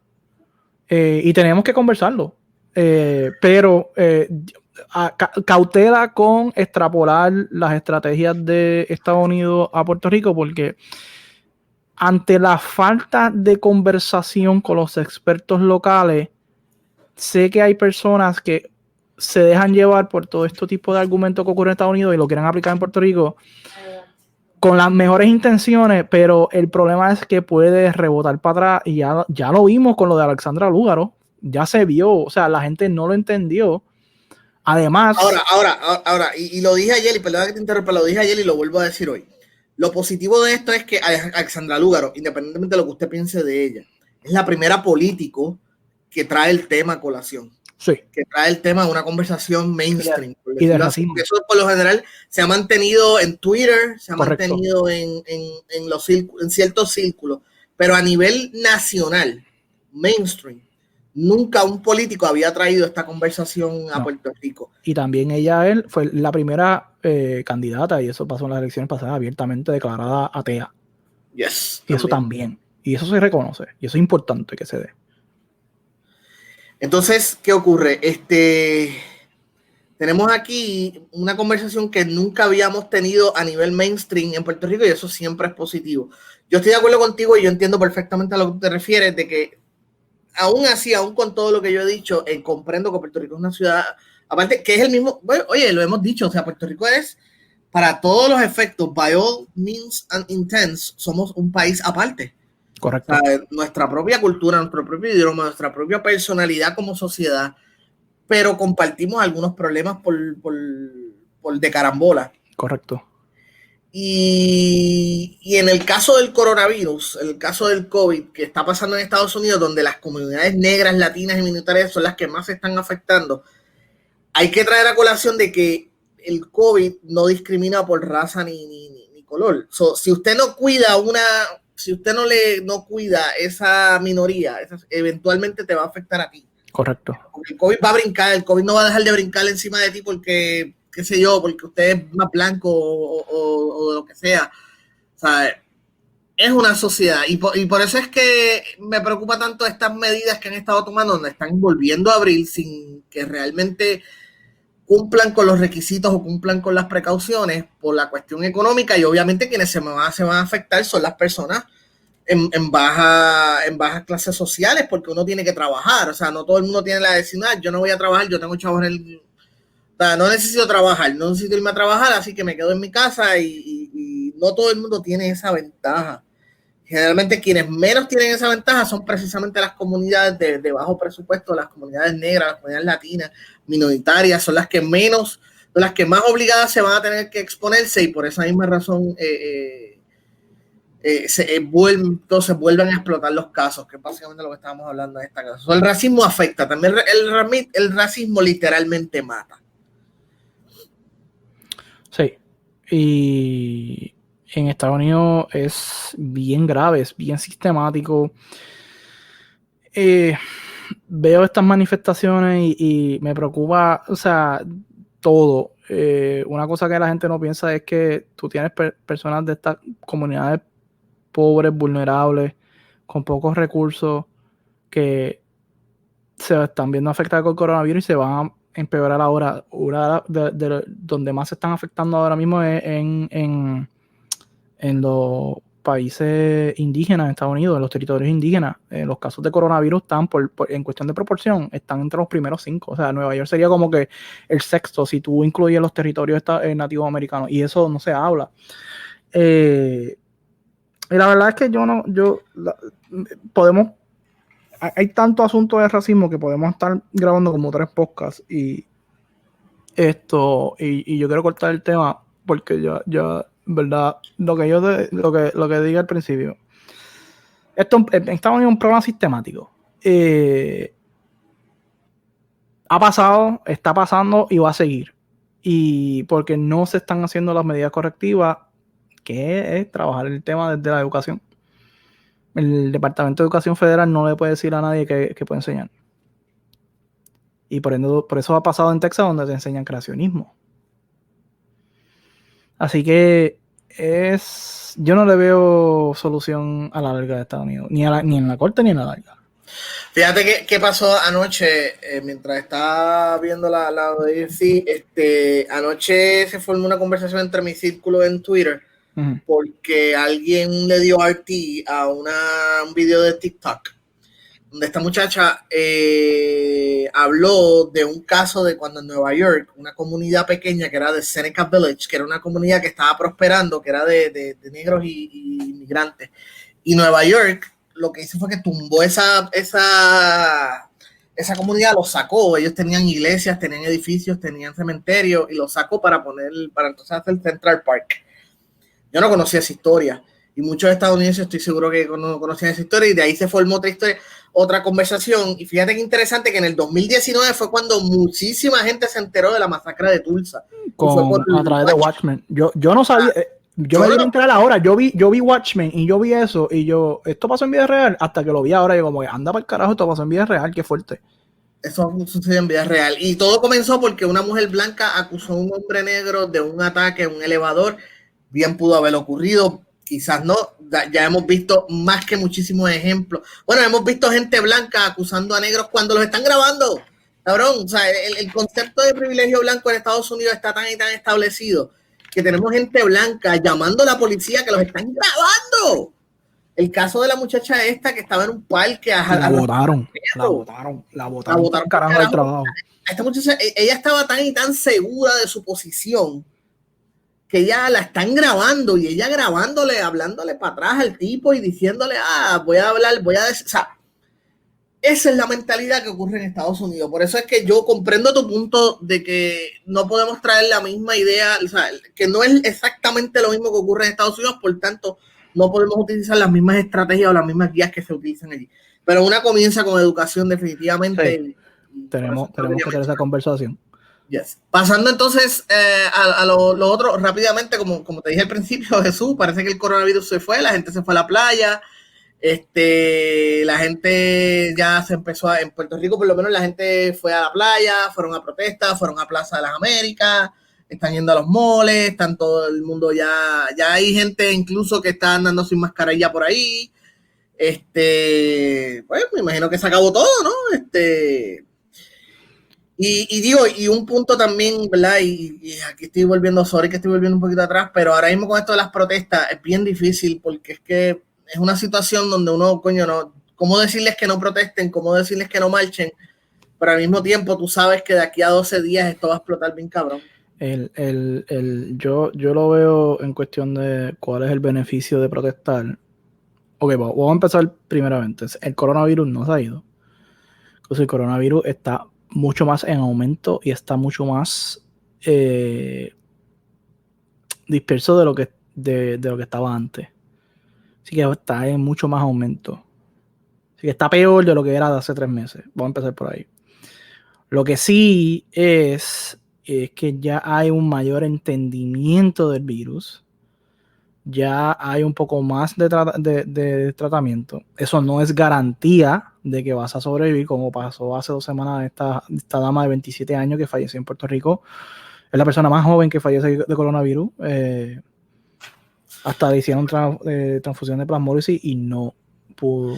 y tenemos que conversarlo. Pero cautela con extrapolar las estrategias de Estados Unidos a Puerto Rico, porque ante la falta de conversación con los expertos locales, sé que hay personas que se dejan llevar por todo este tipo de argumentos que ocurre en Estados Unidos y lo quieren aplicar en Puerto Rico con las mejores intenciones, pero el problema es que puede rebotar para atrás, y ya lo vimos con lo de Alexandra Lúgaro, ya se vio, o sea, la gente no lo entendió. Además... Ahora, y lo dije ayer, y perdona que te interrumpa, lo dije ayer y lo vuelvo a decir hoy. Lo positivo de esto es que Alexandra Lúgaro, independientemente de lo que usted piense de ella, es la primera político que trae el tema a colación. Sí. Que trae el tema de una conversación mainstream. Y de racismo. Eso por lo general se ha mantenido en Twitter, se ha mantenido en ciertos círculos, pero a nivel nacional, mainstream, nunca un político había traído esta conversación a Puerto Rico. Y también él fue la primera candidata, y eso pasó en las elecciones pasadas, abiertamente declarada atea. Yes. Y eso también. Y eso se reconoce. Y eso es importante que se dé. Entonces, ¿qué ocurre? Tenemos aquí una conversación que nunca habíamos tenido a nivel mainstream en Puerto Rico, y eso siempre es positivo. Yo estoy de acuerdo contigo y yo entiendo perfectamente a lo que te refieres, de que aún así, aún con todo lo que yo he dicho, comprendo que Puerto Rico es una ciudad, aparte que es el mismo, bueno, oye, lo hemos dicho, o sea, Puerto Rico es, para todos los efectos, by all means and intents, somos un país aparte. Correcto. O sea, nuestra propia cultura, nuestro propio idioma, nuestra propia personalidad como sociedad, pero compartimos algunos problemas por de carambola. Correcto. Y en el caso del coronavirus, el caso del COVID que está pasando en Estados Unidos, donde las comunidades negras, latinas y minoritarias son las que más se están afectando, hay que traer a colación de que el COVID no discrimina por raza ni color. Si usted no cuida si usted no cuida esa minoría, eventualmente te va a afectar a ti. Correcto. Porque el COVID va a brincar, el COVID no va a dejar de brincar encima de ti porque, qué sé yo, porque usted es más blanco o lo que sea. O sea, es una sociedad. Y por eso es que me preocupa tanto estas medidas que han estado tomando, donde están volviendo a abrir sin que realmente cumplan con los requisitos o cumplan con las precauciones por la cuestión económica, y obviamente quienes se van a afectar son las personas en bajas clases sociales, porque uno tiene que trabajar. O sea, no todo el mundo tiene la decisión, yo no voy a trabajar, yo tengo chavos o sea, no necesito trabajar, no necesito irme a trabajar, así que me quedo en mi casa, y no todo el mundo tiene esa ventaja. Generalmente quienes menos tienen esa ventaja son precisamente las comunidades de bajo presupuesto, las comunidades negras, las comunidades latinas, minoritarias, son las que menos, son las que más obligadas se van a tener que exponerse, y por esa misma razón entonces vuelven a explotar los casos, que es básicamente lo que estábamos hablando en esta caso. El racismo afecta, también el racismo literalmente mata. Sí, y en Estados Unidos es bien grave, es bien sistemático. Veo estas manifestaciones y me preocupa, o sea, todo. Una cosa que la gente no piensa es que tú tienes personas de estas comunidades pobres, vulnerables, con pocos recursos, que se están viendo afectadas con el coronavirus y se van a empeorar ahora. Una de donde más se están afectando ahora mismo es en los países indígenas en Estados Unidos, en los territorios indígenas. Los casos de coronavirus están, en cuestión de proporción, están entre los primeros 5. O sea, Nueva York sería como que el sexto si tú incluyes los territorios nativos americanos, y eso no se habla. Y la verdad es que hay tanto asunto de racismo que podemos estar grabando como 3 podcasts y yo quiero cortar el tema porque ya verdad, lo que dije al principio, estamos en un problema sistemático. Ha pasado, está pasando y va a seguir, y porque no se están haciendo las medidas correctivas, que es trabajar el tema desde la educación. El Departamento de Educación Federal no le puede decir a nadie que puede enseñar. Y por eso ha pasado en Texas, donde te enseñan creacionismo. Así que yo no le veo solución a la larga de Estados Unidos, ni en la corta ni en la larga. Fíjate qué pasó anoche, mientras estaba viendo la UFC, anoche se formó una conversación entre mi círculo en Twitter, porque alguien le dio RT a un video de TikTok, donde esta muchacha habló de un caso de cuando en Nueva York, una comunidad pequeña que era de Seneca Village, que era una comunidad que estaba prosperando, que era de negros y inmigrantes, y Nueva York lo que hizo fue que tumbó esa comunidad, los sacó. Ellos tenían iglesias, tenían edificios, tenían cementerios, y los sacó para entonces hacer el Central Park. Yo no conocía esa historia, y muchos estadounidenses estoy seguro que no conocían esa historia, y de ahí se formó otra historia, otra conversación. Y fíjate qué interesante que en el 2019 fue cuando muchísima gente se enteró de la masacre de Tulsa. A través de Watchmen. Yo no sabía. Yo me di a enterar ahora, yo vi Watchmen y yo vi eso, y esto pasó en vida real, hasta que lo vi ahora, yo como, anda para el carajo, esto pasó en vida real, qué fuerte. Eso sucedió en vida real, y todo comenzó porque una mujer blanca acusó a un hombre negro de un ataque en un elevador. Bien pudo haber ocurrido, quizás no, ya hemos visto más que muchísimos ejemplos. Bueno, hemos visto gente blanca acusando a negros cuando los están grabando, cabrón. O sea, el concepto de privilegio blanco en Estados Unidos está tan y tan establecido que tenemos gente blanca llamando a la policía que los están grabando. El caso de la muchacha esta que estaba en un parque. La botaron carajo del trabajo. Esta muchacha, ella estaba tan y tan segura de su posición que ella la están grabando, y ella grabándole, hablándole para atrás al tipo y diciéndole, voy a decir, o sea, esa es la mentalidad que ocurre en Estados Unidos. Por eso es que yo comprendo tu punto de que no podemos traer la misma idea, o sea, que no es exactamente lo mismo que ocurre en Estados Unidos, por tanto, no podemos utilizar las mismas estrategias o las mismas guías que se utilizan allí. Pero una comienza con educación, definitivamente. Sí. Tenemos que tener esa conversación. Yes. Pasando entonces a lo otro rápidamente, como te dije al principio, Jesús, parece que el coronavirus se fue, la gente se fue a la playa. La gente ya se empezó en Puerto Rico, por lo menos la gente fue a la playa, fueron a protestas, fueron a Plaza de las Américas, están yendo a los moles, están todo el mundo ya hay gente incluso que está andando sin mascarilla por ahí. Pues me imagino que se acabó todo, ¿no? Y un punto también, ¿verdad? Y aquí estoy volviendo un poquito atrás, pero ahora mismo con esto de las protestas es bien difícil, porque es que es una situación donde uno, no, ¿cómo decirles que no protesten? ¿Cómo decirles que no marchen? Pero al mismo tiempo tú sabes que de aquí a 12 días esto va a explotar bien cabrón. Yo lo veo en cuestión de cuál es el beneficio de protestar. Ok, vamos a empezar primeramente. El coronavirus no se ha ido. Entonces el coronavirus está mucho más en aumento y está mucho más disperso de lo que estaba antes. Así que está en mucho más aumento. Así que está peor de lo que era de hace 3 meses. Vamos a empezar por ahí. Lo que sí es que ya hay un mayor entendimiento del virus. Ya hay un poco más de tratamiento. Eso no es garantía de que vas a sobrevivir, como pasó hace 2 semanas esta dama de 27 años que falleció en Puerto Rico. Es la persona más joven que fallece de coronavirus. Hasta le hicieron transfusión de plasmólisis y no pudo. O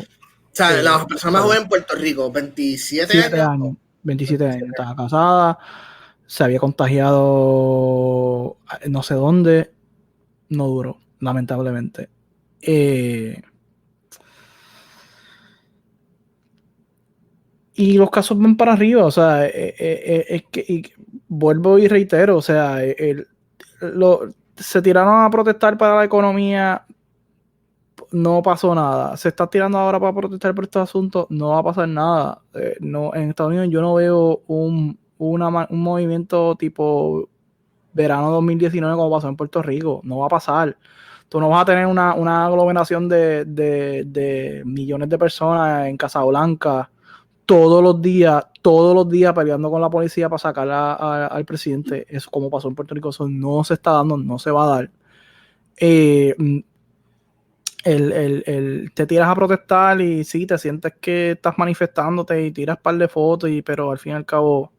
sea, la persona más joven en Puerto Rico, 27 años. 27 años. Estaba casada, se había contagiado no sé dónde, no duró, lamentablemente. Y los casos van para arriba, o sea, es que vuelvo y reitero, o sea, se tiraron a protestar para la economía, no pasó nada. Se está tirando ahora para protestar por estos asuntos, no va a pasar nada. No, en Estados Unidos yo no veo un movimiento tipo verano 2019 como pasó en Puerto Rico. No va a pasar. Tú no vas a tener una aglomeración de millones de personas en Casablanca todos los días peleando con la policía para sacar al presidente. Eso como pasó en Puerto Rico, eso no se está dando, no se va a dar. Te tiras a protestar y sí, te sientes que estás manifestándote y tiras un par de fotos, pero al fin y al cabo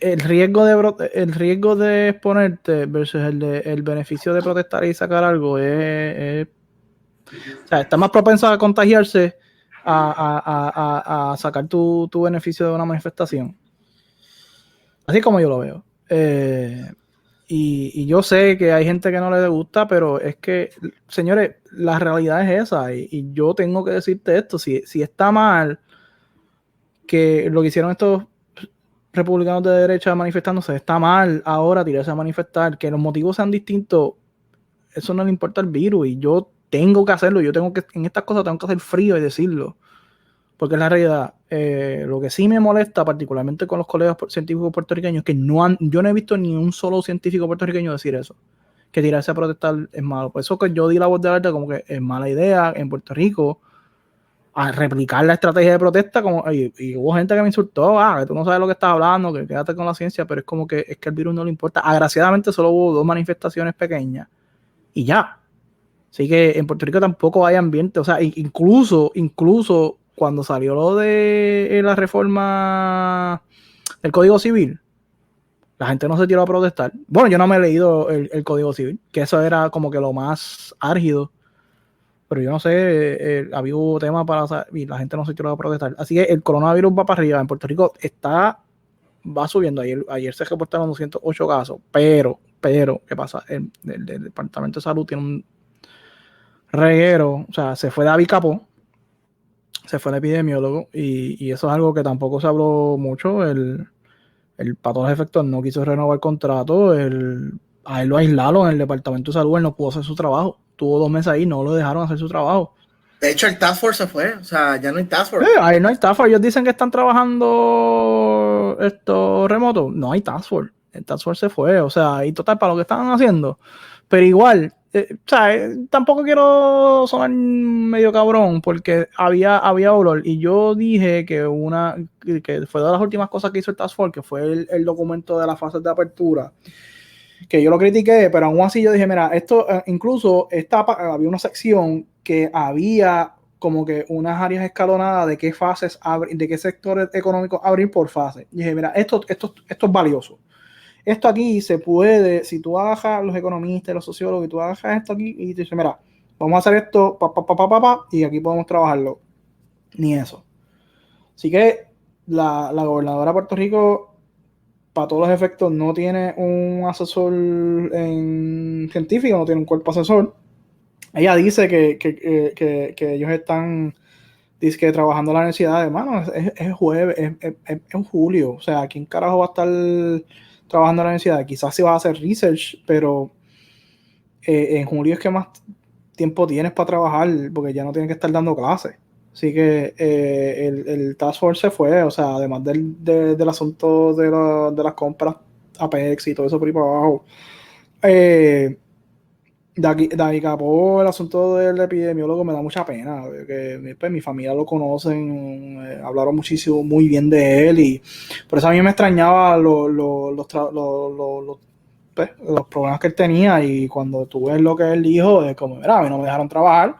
el riesgo de exponerte versus el beneficio de protestar y sacar algo o sea, está más propenso a contagiarse a sacar tu beneficio de una manifestación. Así como yo lo veo. Y yo sé que hay gente que no le gusta, pero es que, señores, la realidad es esa. Y yo tengo que decirte esto. Si está mal que lo que hicieron estos republicanos de derecha manifestándose, está mal ahora tirarse a manifestar. Que los motivos sean distintos, eso no le importa al virus. Y yo tengo que hacerlo. En estas cosas tengo que hacer frío y decirlo. Porque es la realidad. Lo que sí me molesta, particularmente con los colegas científicos puertorriqueños, es que yo no he visto ni un solo científico puertorriqueño decir eso. Que tirarse a protestar es malo. Por eso que yo di la voz de alerta como que es mala idea en Puerto Rico a replicar la estrategia de protesta. Y hubo gente que me insultó, que tú no sabes lo que estás hablando, que quédate con la ciencia, pero es que el virus no le importa. Agraciadamente solo hubo 2 manifestaciones pequeñas y ya. Así que en Puerto Rico tampoco hay ambiente. O sea, incluso cuando salió lo de la reforma del Código Civil, la gente no se tiró a protestar. Bueno, yo no me he leído el Código Civil, que eso era como que lo más álgido, pero yo no sé, había un tema y la gente no se tiró a protestar. Así que el coronavirus va para arriba. En Puerto Rico va subiendo. Ayer se reportaron 208 casos, pero, ¿qué pasa? El Departamento de Salud tiene un reguero, o sea, se fue David Capó, se fue el epidemiólogo, y eso es algo que tampoco se habló mucho. Para todos los efectos no quiso renovar el contrato, a él lo aislaron en el Departamento de Salud, él no pudo hacer su trabajo, tuvo 2 meses ahí, no lo dejaron hacer su trabajo. De hecho, el Task Force se fue, o sea, ya no hay Task Force. Ahí no hay Task Force, ellos dicen que están trabajando esto remoto, no hay Task Force, el Task Force se fue, o sea, y total, para lo que estaban haciendo, pero igual, o sea, tampoco quiero sonar medio cabrón porque había olor y yo dije que fue de las últimas cosas que hizo el Task Force, que fue el documento de las fases de apertura, que yo lo critiqué, pero aún así yo dije, mira, esto incluso había una sección que había como que unas áreas escalonadas de qué fases de qué sectores económicos abrir por fase. Y dije, mira, esto es valioso. Esto aquí se puede, si tú agarras los economistas, los sociólogos, y tú agarras esto aquí y te dices, mira, vamos a hacer esto, y aquí podemos trabajarlo. Ni eso. Así que la gobernadora de Puerto Rico, para todos los efectos, no tiene un asesor científico, no tiene un cuerpo asesor. Ella dice que ellos están trabajando en la universidad. Hermano, es jueves, es julio. O sea, ¿quién carajo va a estar trabajando en la universidad? Quizás sí va a hacer research, pero en julio es que más tiempo tienes para trabajar, porque ya no tienes que estar dando clases. Así que el Task Force se fue, o sea, además del asunto de las compras Apex y todo eso por ahí para abajo. De ahí capó el asunto del epidemiólogo, me da mucha pena, que pues, mi familia lo conocen, hablaron muchísimo, muy bien de él, y por eso a mí me extrañaba pues, los problemas que él tenía, y cuando tú ves lo que él dijo, es como, mira, a mí no me dejaron trabajar,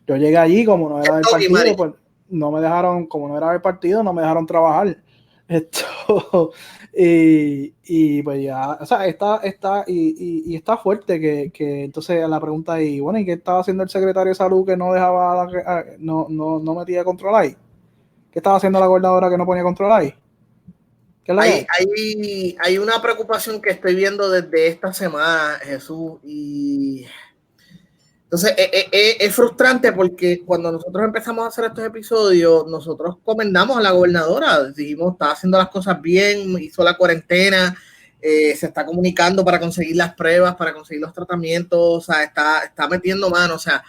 yo llegué allí, como no era del partido, pues no me dejaron, como no era del partido, no me dejaron trabajar. Esto, y pues ya, o sea, está fuerte que entonces la pregunta es, bueno, ¿y qué estaba haciendo el secretario de salud que no dejaba, no metía control ahí? ¿Qué estaba haciendo la gobernadora que no ponía control ahí? ¿Qué es lo que hay una preocupación que estoy viendo desde esta semana, Jesús, y entonces es frustrante porque cuando nosotros empezamos a hacer estos episodios, nosotros comendamos a la gobernadora, dijimos, está haciendo las cosas bien, hizo la cuarentena, se está comunicando para conseguir las pruebas, para conseguir los tratamientos, o sea, está metiendo mano, o sea,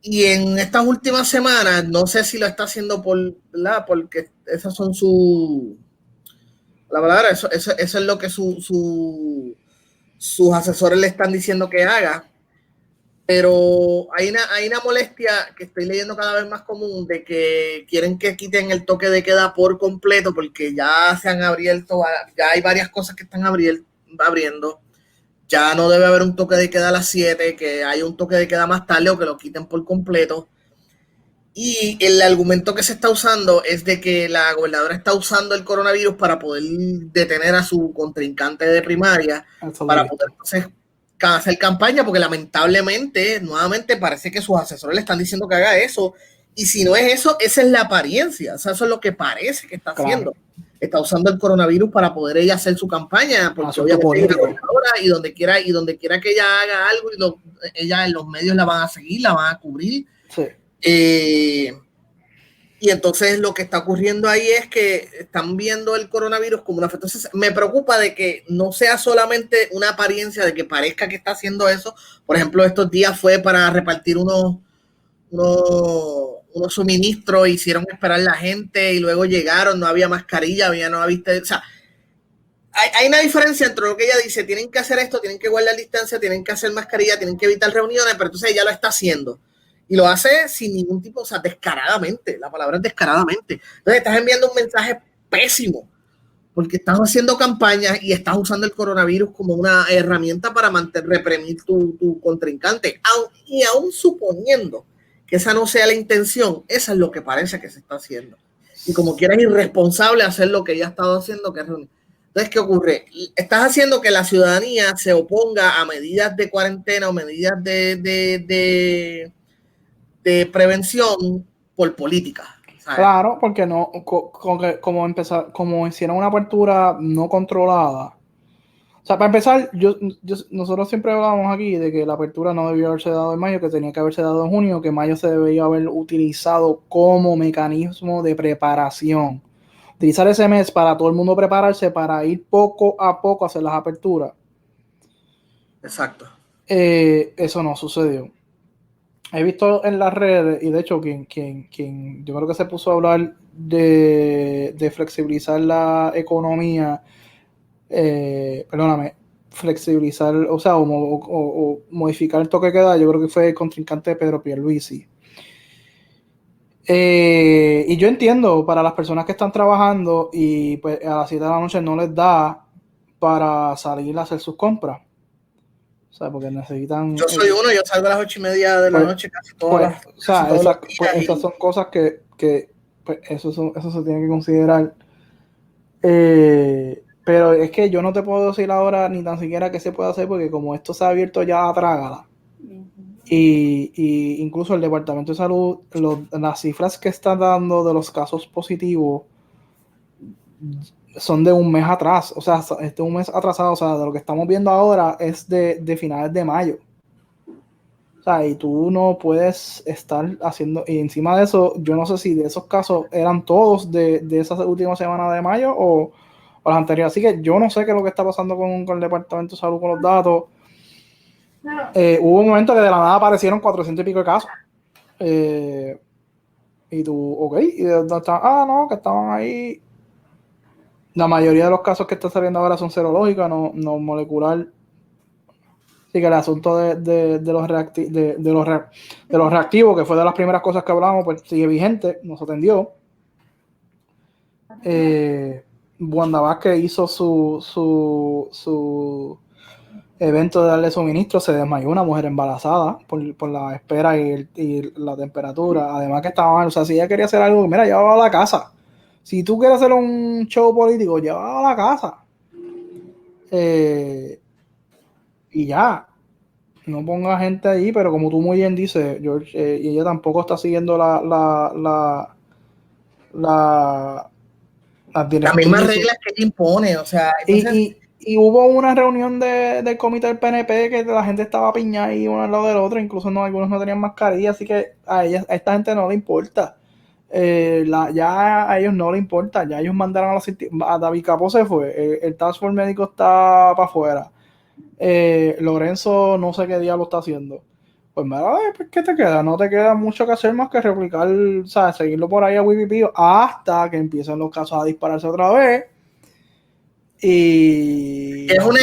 y en estas últimas semanas, no sé si lo está haciendo porque esas son la palabra, eso es lo que sus asesores le están diciendo que haga. Pero hay una molestia que estoy leyendo cada vez más común de que quieren que quiten el toque de queda por completo porque ya se han abierto, ya hay varias cosas que están abriendo. Ya no debe haber un toque de queda a las 7, que hay un toque de queda más tarde o que lo quiten por completo. Y el argumento que se está usando es de que la gobernadora está usando el coronavirus para poder detener a su contrincante de primaria, para poder entonces hacer campaña, porque lamentablemente, nuevamente, parece que sus asesores le están diciendo que haga eso. Y si no es eso, esa es la apariencia. O sea, eso es lo que parece que está haciendo. Está usando el coronavirus para poder ella hacer su campaña, porque obviamente es la gobernadora y donde quiera que ella haga algo, ella en los medios la van a seguir, la van a cubrir. Sí. Y entonces lo que está ocurriendo ahí es que están viendo el coronavirus como una fe. Entonces me preocupa de que no sea solamente una apariencia de que parezca que está haciendo eso. Por ejemplo, estos días fue para repartir unos suministros, hicieron esperar la gente y luego llegaron, no había mascarilla, no había, o sea, hay una diferencia entre lo que ella dice, tienen que hacer esto, tienen que guardar distancia, tienen que hacer mascarilla, tienen que evitar reuniones, pero entonces ella lo está haciendo. Y lo hace sin ningún tipo, o sea, descaradamente. La palabra es descaradamente. Entonces estás enviando un mensaje pésimo, porque estás haciendo campañas y estás usando el coronavirus como una herramienta para reprimir tu contrincante. Y aún suponiendo que esa no sea la intención, eso es lo que parece que se está haciendo. Y como quieras irresponsable hacer lo que ella ha estado haciendo, que es reunir. Entonces, ¿qué ocurre? Estás haciendo que la ciudadanía se oponga a medidas de cuarentena o medidas de prevención por política. ¿Sabes? Claro, porque no, como hicieron una apertura no controlada. O sea, para empezar, nosotros siempre hablábamos aquí de que la apertura no debió haberse dado en mayo, que tenía que haberse dado en junio, que mayo se debería haber utilizado como mecanismo de preparación. Utilizar ese mes para todo el mundo prepararse para ir poco a poco a hacer las aperturas. Exacto. Eso no sucedió. He visto en las redes, y de hecho quien yo creo que se puso a hablar de flexibilizar la economía, flexibilizar, o sea, o modificar el toque de queda, yo creo que fue el contrincante de Pedro Pierluisi. Y yo entiendo, para las personas que están trabajando y pues a las 7 de la noche no les da para salir a hacer sus compras. O sea, porque necesitan... Yo soy uno, yo salgo a las 8:30 de la noche casi todas pues, esas son cosas que pues, eso se tiene que considerar. Pero es que yo no te puedo decir ahora ni tan siquiera qué se puede hacer, porque como esto se ha abierto ya a trágala. Y incluso el Departamento de Salud, las cifras que están dando de los casos positivos son de un mes atrás, o sea, es de un mes atrasado, o sea, de lo que estamos viendo ahora es de finales de mayo. O sea, y tú no puedes estar haciendo, y encima de eso, yo no sé si de esos casos eran todos de esas últimas semanas de mayo o las anteriores, así que yo no sé qué es lo que está pasando con el Departamento de Salud con los datos. Hubo un momento que de la nada aparecieron 400 y pico de casos. Y tú, ok, ¿y de dónde están? Ah, no, que estaban ahí. La mayoría de los casos que están saliendo ahora son serológicos, no molecular. Así que el asunto de los reactivos, que fue de las primeras cosas que hablamos, pues sigue vigente, nos atendió. Wanda Vázquez hizo su evento de darle suministro, se desmayó una mujer embarazada por la espera y la temperatura. Además que estaba mal, o sea, si ella quería hacer algo, mira, llévala a la casa. Si tú quieres hacer un show político, llévala a la casa. Y ya, no ponga gente ahí, pero como tú muy bien dices, George, y ella tampoco está siguiendo la, las Las mismas directrices. reglas que ella impone, o sea, entonces Y hubo una reunión del comité del PNP que la gente estaba piñada ahí uno al lado del otro, incluso algunos no tenían mascarilla, así que a esta gente no le importa. Ya a ellos no le importa, ya ellos mandaron a David Capó se fue, el Task Force médico está para afuera. Lorenzo no sé qué diablo está haciendo. Pues mira, pues, ¿qué te queda? No te queda mucho que hacer más que replicar, o sea, seguirlo por ahí a Wikipío hasta que empiecen los casos a dispararse otra vez. Y es o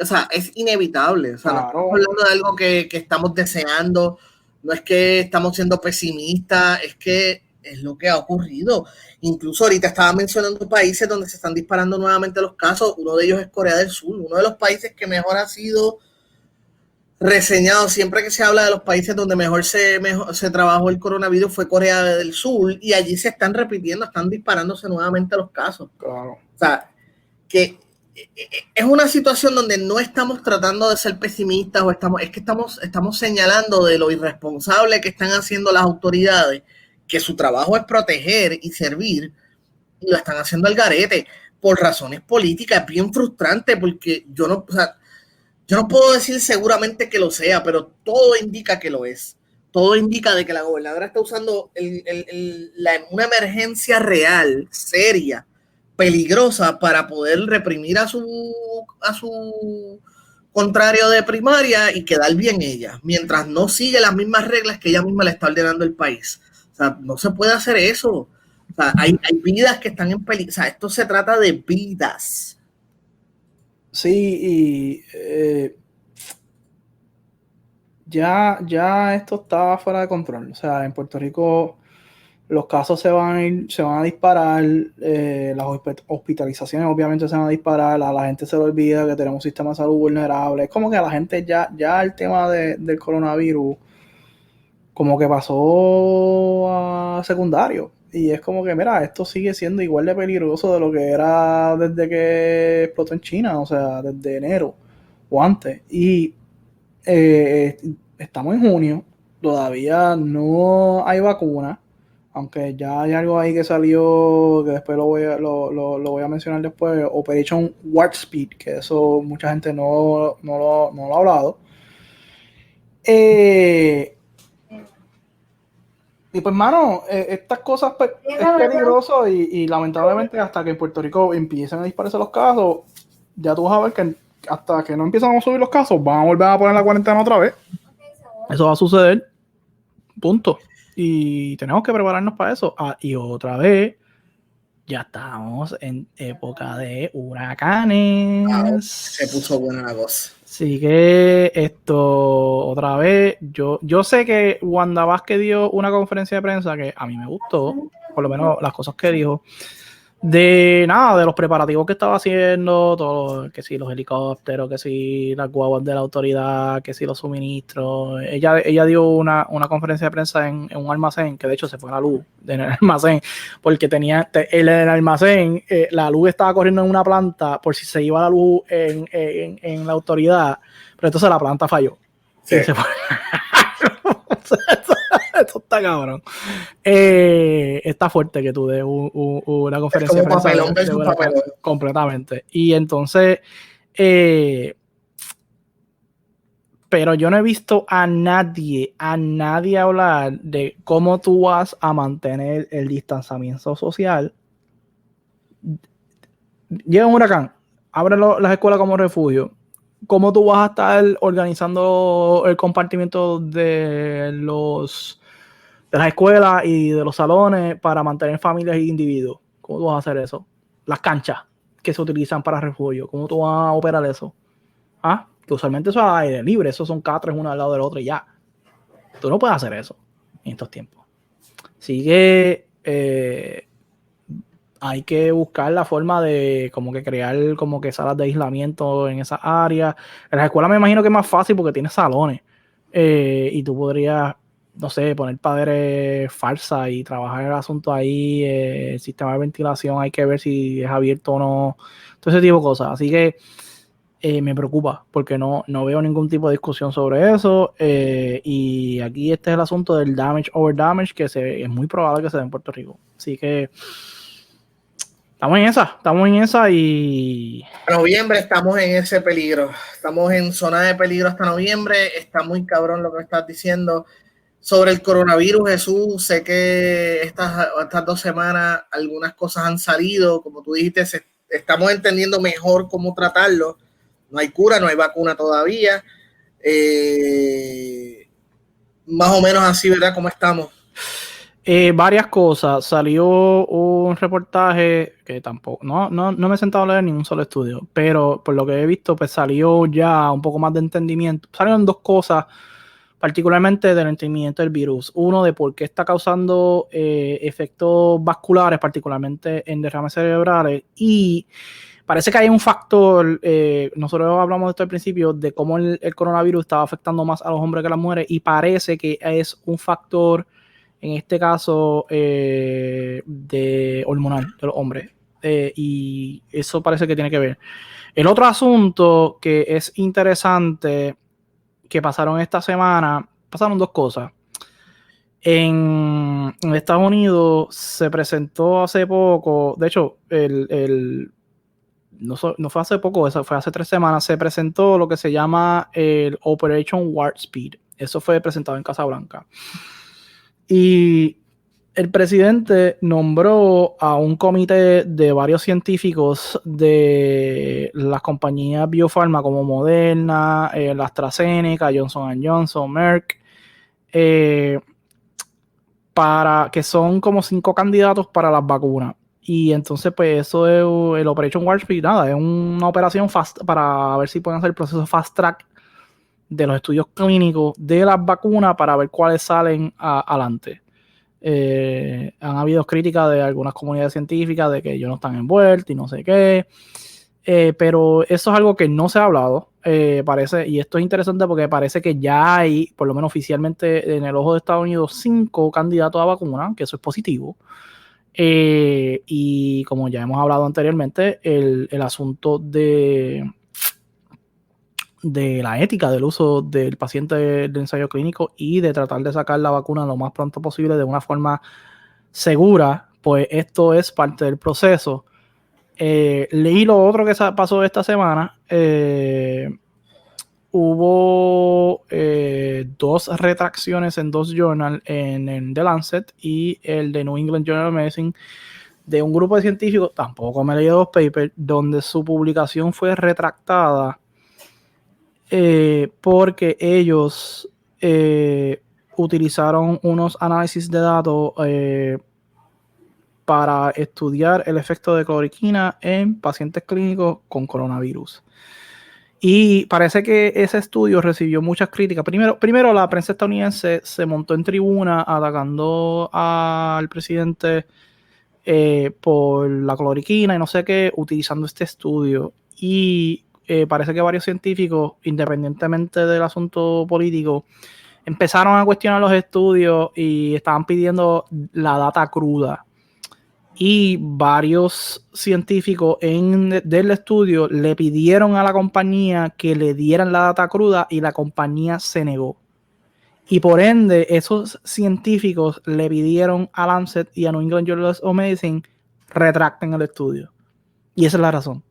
sea, es inevitable. O sea, no estamos claro, hablando de algo que estamos deseando, no es que estamos siendo pesimistas, es que es lo que ha ocurrido. Incluso ahorita estaba mencionando países donde se están disparando nuevamente los casos, uno de ellos es Corea del Sur, uno de los países que mejor ha sido reseñado siempre que se habla de los países donde mejor se trabajó el coronavirus fue Corea del Sur y allí se están repitiendo, están disparándose nuevamente los casos. claro. O sea, que es una situación donde no estamos tratando de ser pesimistas o estamos señalando de lo irresponsable que están haciendo las autoridades, que su trabajo es proteger y servir, y lo están haciendo al garete por razones políticas. Es bien frustrante porque yo no puedo decir seguramente que lo sea, pero todo indica que lo es. Todo indica de que la gobernadora está usando una emergencia real, seria, peligrosa para poder reprimir a su contrario de primaria y quedar bien ella, mientras no sigue las mismas reglas que ella misma le está ordenando el país. O sea, no se puede hacer eso. O sea, hay vidas que están en peligro. O sea, esto se trata de vidas. Sí, y ya esto está fuera de control. O sea, en Puerto Rico los casos se van a disparar, las hospitalizaciones obviamente se van a disparar, a la gente se le olvida que tenemos un sistema de salud vulnerable. Es como que a la gente ya el tema del coronavirus como que pasó a secundario. Y es como que, mira, esto sigue siendo igual de peligroso de lo que era desde que explotó en China, o sea, desde enero o antes. Y estamos en junio, todavía no hay vacuna, aunque ya hay algo ahí que salió, que después lo voy a mencionar después, Operation Warp Speed, que eso mucha gente no lo ha hablado. Y pues, mano, estas cosas pues, es peligroso y lamentablemente hasta que en Puerto Rico empiecen a dispararse los casos, ya tú vas a ver que hasta que no empiezan a subir los casos, van a volver a poner la cuarentena otra vez. Eso va a suceder, punto. Y tenemos que prepararnos para eso. Y otra vez, ya estamos en época de huracanes. Se puso buena la cosa. Así que otra vez, yo sé que Wanda Vázquez dio una conferencia de prensa que a mí me gustó, por lo menos las cosas que dijo, de los preparativos que estaba haciendo, todo, que si los helicópteros, que si las guaguas de la autoridad, que si los suministros. Ella dio una conferencia de prensa en un almacén, que de hecho se fue la luz en el almacén, porque en el almacén la luz estaba corriendo en una planta por si se iba la luz en la autoridad, pero entonces la planta falló. Sí. Y se fue. Esto está cabrón. Está fuerte que tú des una conferencia de prensa papelón. Completamente. Y entonces, pero yo no he visto a nadie hablar de cómo tú vas a mantener el distanciamiento social. Llega un huracán, abre las escuelas como refugio. ¿cómo tú vas a estar organizando el compartimiento de las escuelas y de los salones para mantener familias e individuos? ¿Cómo tú vas a hacer eso? Las canchas que se utilizan para refugio, ¿cómo tú vas a operar eso? ¿Ah? Que usualmente eso es al aire libre, esos son catres uno al lado del otro y ya. Tú no puedes hacer eso en estos tiempos. Así que hay que buscar la forma de como que crear como que salas de aislamiento en esas áreas. En las escuelas me imagino que es más fácil porque tiene salones y tú podrías, no sé, poner padres falsas y trabajar el asunto ahí, el sistema de ventilación, hay que ver si es abierto o no, todo ese tipo de cosas. Así que me preocupa porque no veo ningún tipo de discusión sobre eso y aquí este es el asunto del damage over damage que es muy probable que se dé en Puerto Rico. Así que estamos en esa y... En noviembre estamos en ese peligro, estamos en zona de peligro hasta noviembre, está muy cabrón lo que estás diciendo sobre el coronavirus, Jesús. Sé que estas 2 semanas algunas cosas han salido, como tú dijiste, estamos entendiendo mejor cómo tratarlo, no hay cura, no hay vacuna todavía, más o menos así, ¿verdad? ¿Cómo estamos? Varias cosas. Salió un reportaje que tampoco, no me he sentado a leer ningún solo estudio, pero por lo que he visto, pues salió ya un poco más de entendimiento. Salieron dos cosas, particularmente del entendimiento del virus. Uno, de por qué está causando efectos vasculares, particularmente en derrames cerebrales, y parece que hay un factor, nosotros hablamos de esto al principio, de cómo el coronavirus estaba afectando más a los hombres que a las mujeres, y parece que es un factor en este caso de hormonal de los hombres. Y eso parece que tiene que ver. El otro asunto que es interesante que pasaron esta semana, pasaron dos cosas. En Estados Unidos se presentó hace poco, de hecho, no fue hace poco, eso fue hace 3 semanas, se presentó lo que se llama el Operation Warp Speed. Eso fue presentado en Casa Blanca. Y el presidente nombró a un comité de varios científicos de las compañías biofarma como Moderna, la AstraZeneca, Johnson Johnson, Merck, para que son como 5 candidatos para las vacunas. Y entonces, pues eso es el Operation Warp Speed, nada, es una operación fast para ver si pueden hacer el proceso fast track de los estudios clínicos de las vacunas para ver cuáles salen adelante. Han habido críticas de algunas comunidades científicas de que ellos no están envueltos y no sé qué, pero eso es algo que no se ha hablado, parece, y esto es interesante porque parece que ya hay, por lo menos oficialmente en el ojo de Estados Unidos, 5 candidatos a vacuna, que eso es positivo, y como ya hemos hablado anteriormente, el asunto de la ética del uso del paciente de ensayo clínico y de tratar de sacar la vacuna lo más pronto posible de una forma segura, pues esto es parte del proceso. Leí lo otro que pasó esta semana. Hubo 2 retracciones en 2 journals, en The Lancet y el de New England Journal of Medicine, de un grupo de científicos, tampoco me he leído los papers, donde su publicación fue retractada porque ellos utilizaron unos análisis de datos para estudiar el efecto de cloroquina en pacientes clínicos con coronavirus. Y parece que ese estudio recibió muchas críticas. Primero la prensa estadounidense se montó en tribuna atacando al presidente por la cloroquina y no sé qué, utilizando este estudio. Y parece que varios científicos, independientemente del asunto político, empezaron a cuestionar los estudios y estaban pidiendo la data cruda. Y varios científicos del estudio le pidieron a la compañía que le dieran la data cruda y la compañía se negó. Y por ende, esos científicos le pidieron a Lancet y a New England Journal of Medicine retracten el estudio. Y esa es la razón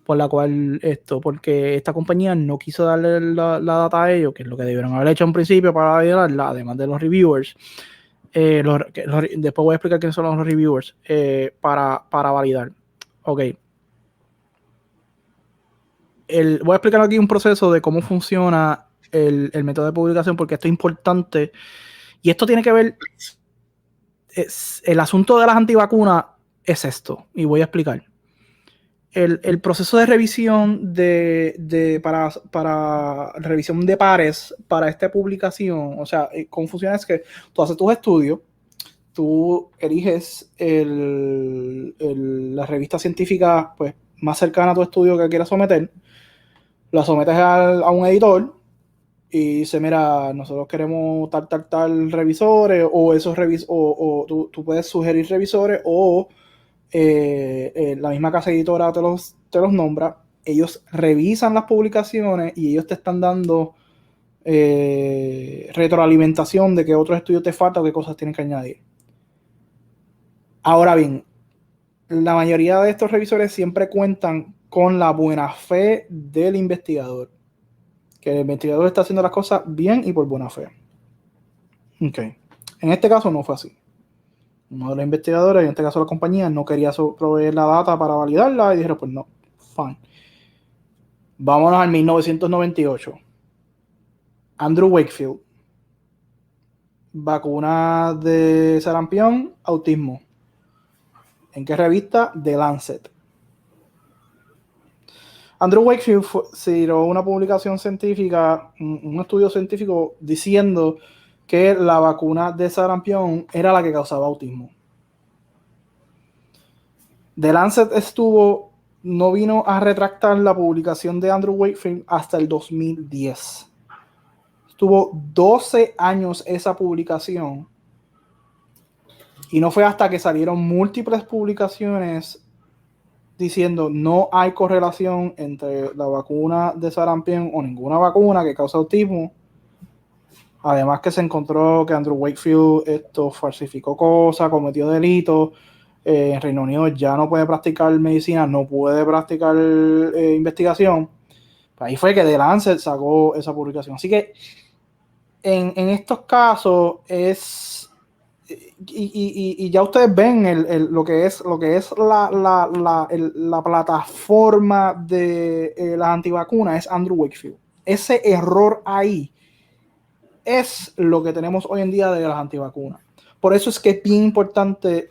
por la cual porque esta compañía no quiso darle la data a ellos, que es lo que debieron haber hecho en principio para validarla, además de los reviewers. Después voy a explicar quiénes son los reviewers para validar. Ok. voy a explicar aquí un proceso de cómo funciona el método de publicación, porque esto es importante. Y esto tiene que ver, el asunto de las antivacunas es esto, y voy a explicar. El proceso de revisión para revisión de pares para esta publicación, o sea, cómo funciona es que tú haces tus estudios, tú eliges la revista científica pues, más cercana a tu estudio que quieras someter, la sometes a un editor y dice, mira, nosotros queremos tal revisores, o esos o tú puedes sugerir revisores, o la misma casa editora te los nombra, ellos revisan las publicaciones y ellos te están dando retroalimentación de qué otros estudios te faltan o qué cosas tienen que añadir. Ahora bien, la mayoría de estos revisores siempre cuentan con la buena fe del investigador, que el investigador está haciendo las cosas bien y por buena fe. Ok. En este caso no fue así. Uno de los investigadores, en este caso la compañía, no quería proveer la data para validarla y dijeron, pues no, fine. Vámonos al 1998. Andrew Wakefield. Vacuna de sarampión, autismo. ¿En qué revista? The Lancet. Andrew Wakefield tiró una publicación científica, un estudio científico diciendo que la vacuna de sarampión era la que causaba autismo. The Lancet no vino a retractar la publicación de Andrew Wakefield hasta el 2010. Estuvo 12 años esa publicación y no fue hasta que salieron múltiples publicaciones diciendo no hay correlación entre la vacuna de sarampión o ninguna vacuna que causa autismo. Además que se encontró que Andrew Wakefield falsificó cosas, cometió delitos. En Reino Unido ya no puede practicar medicina, no puede practicar investigación. Ahí fue que The Lancet sacó esa publicación. Así que en estos casos es... Y ya ustedes ven lo que es la plataforma de las antivacunas es Andrew Wakefield. Ese error ahí es lo que tenemos hoy en día de las antivacunas. Por eso es que es bien importante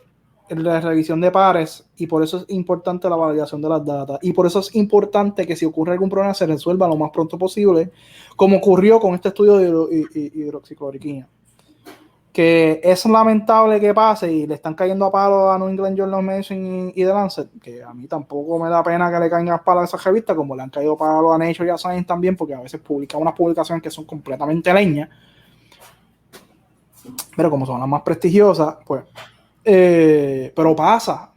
la revisión de pares y por eso es importante la validación de las datas y por eso es importante que si ocurre algún problema se resuelva lo más pronto posible, como ocurrió con este estudio de hidroxicloroquina. Que es lamentable que pase y le están cayendo a palo a New England Journal of Medicine y The Lancet, que a mí tampoco me da pena que le caigan a palo a esa revista, como le han caído a palo a Nature y a Science también, porque a veces publican unas publicaciones que son completamente leñas, pero como son las más prestigiosas, pues, pero pasa,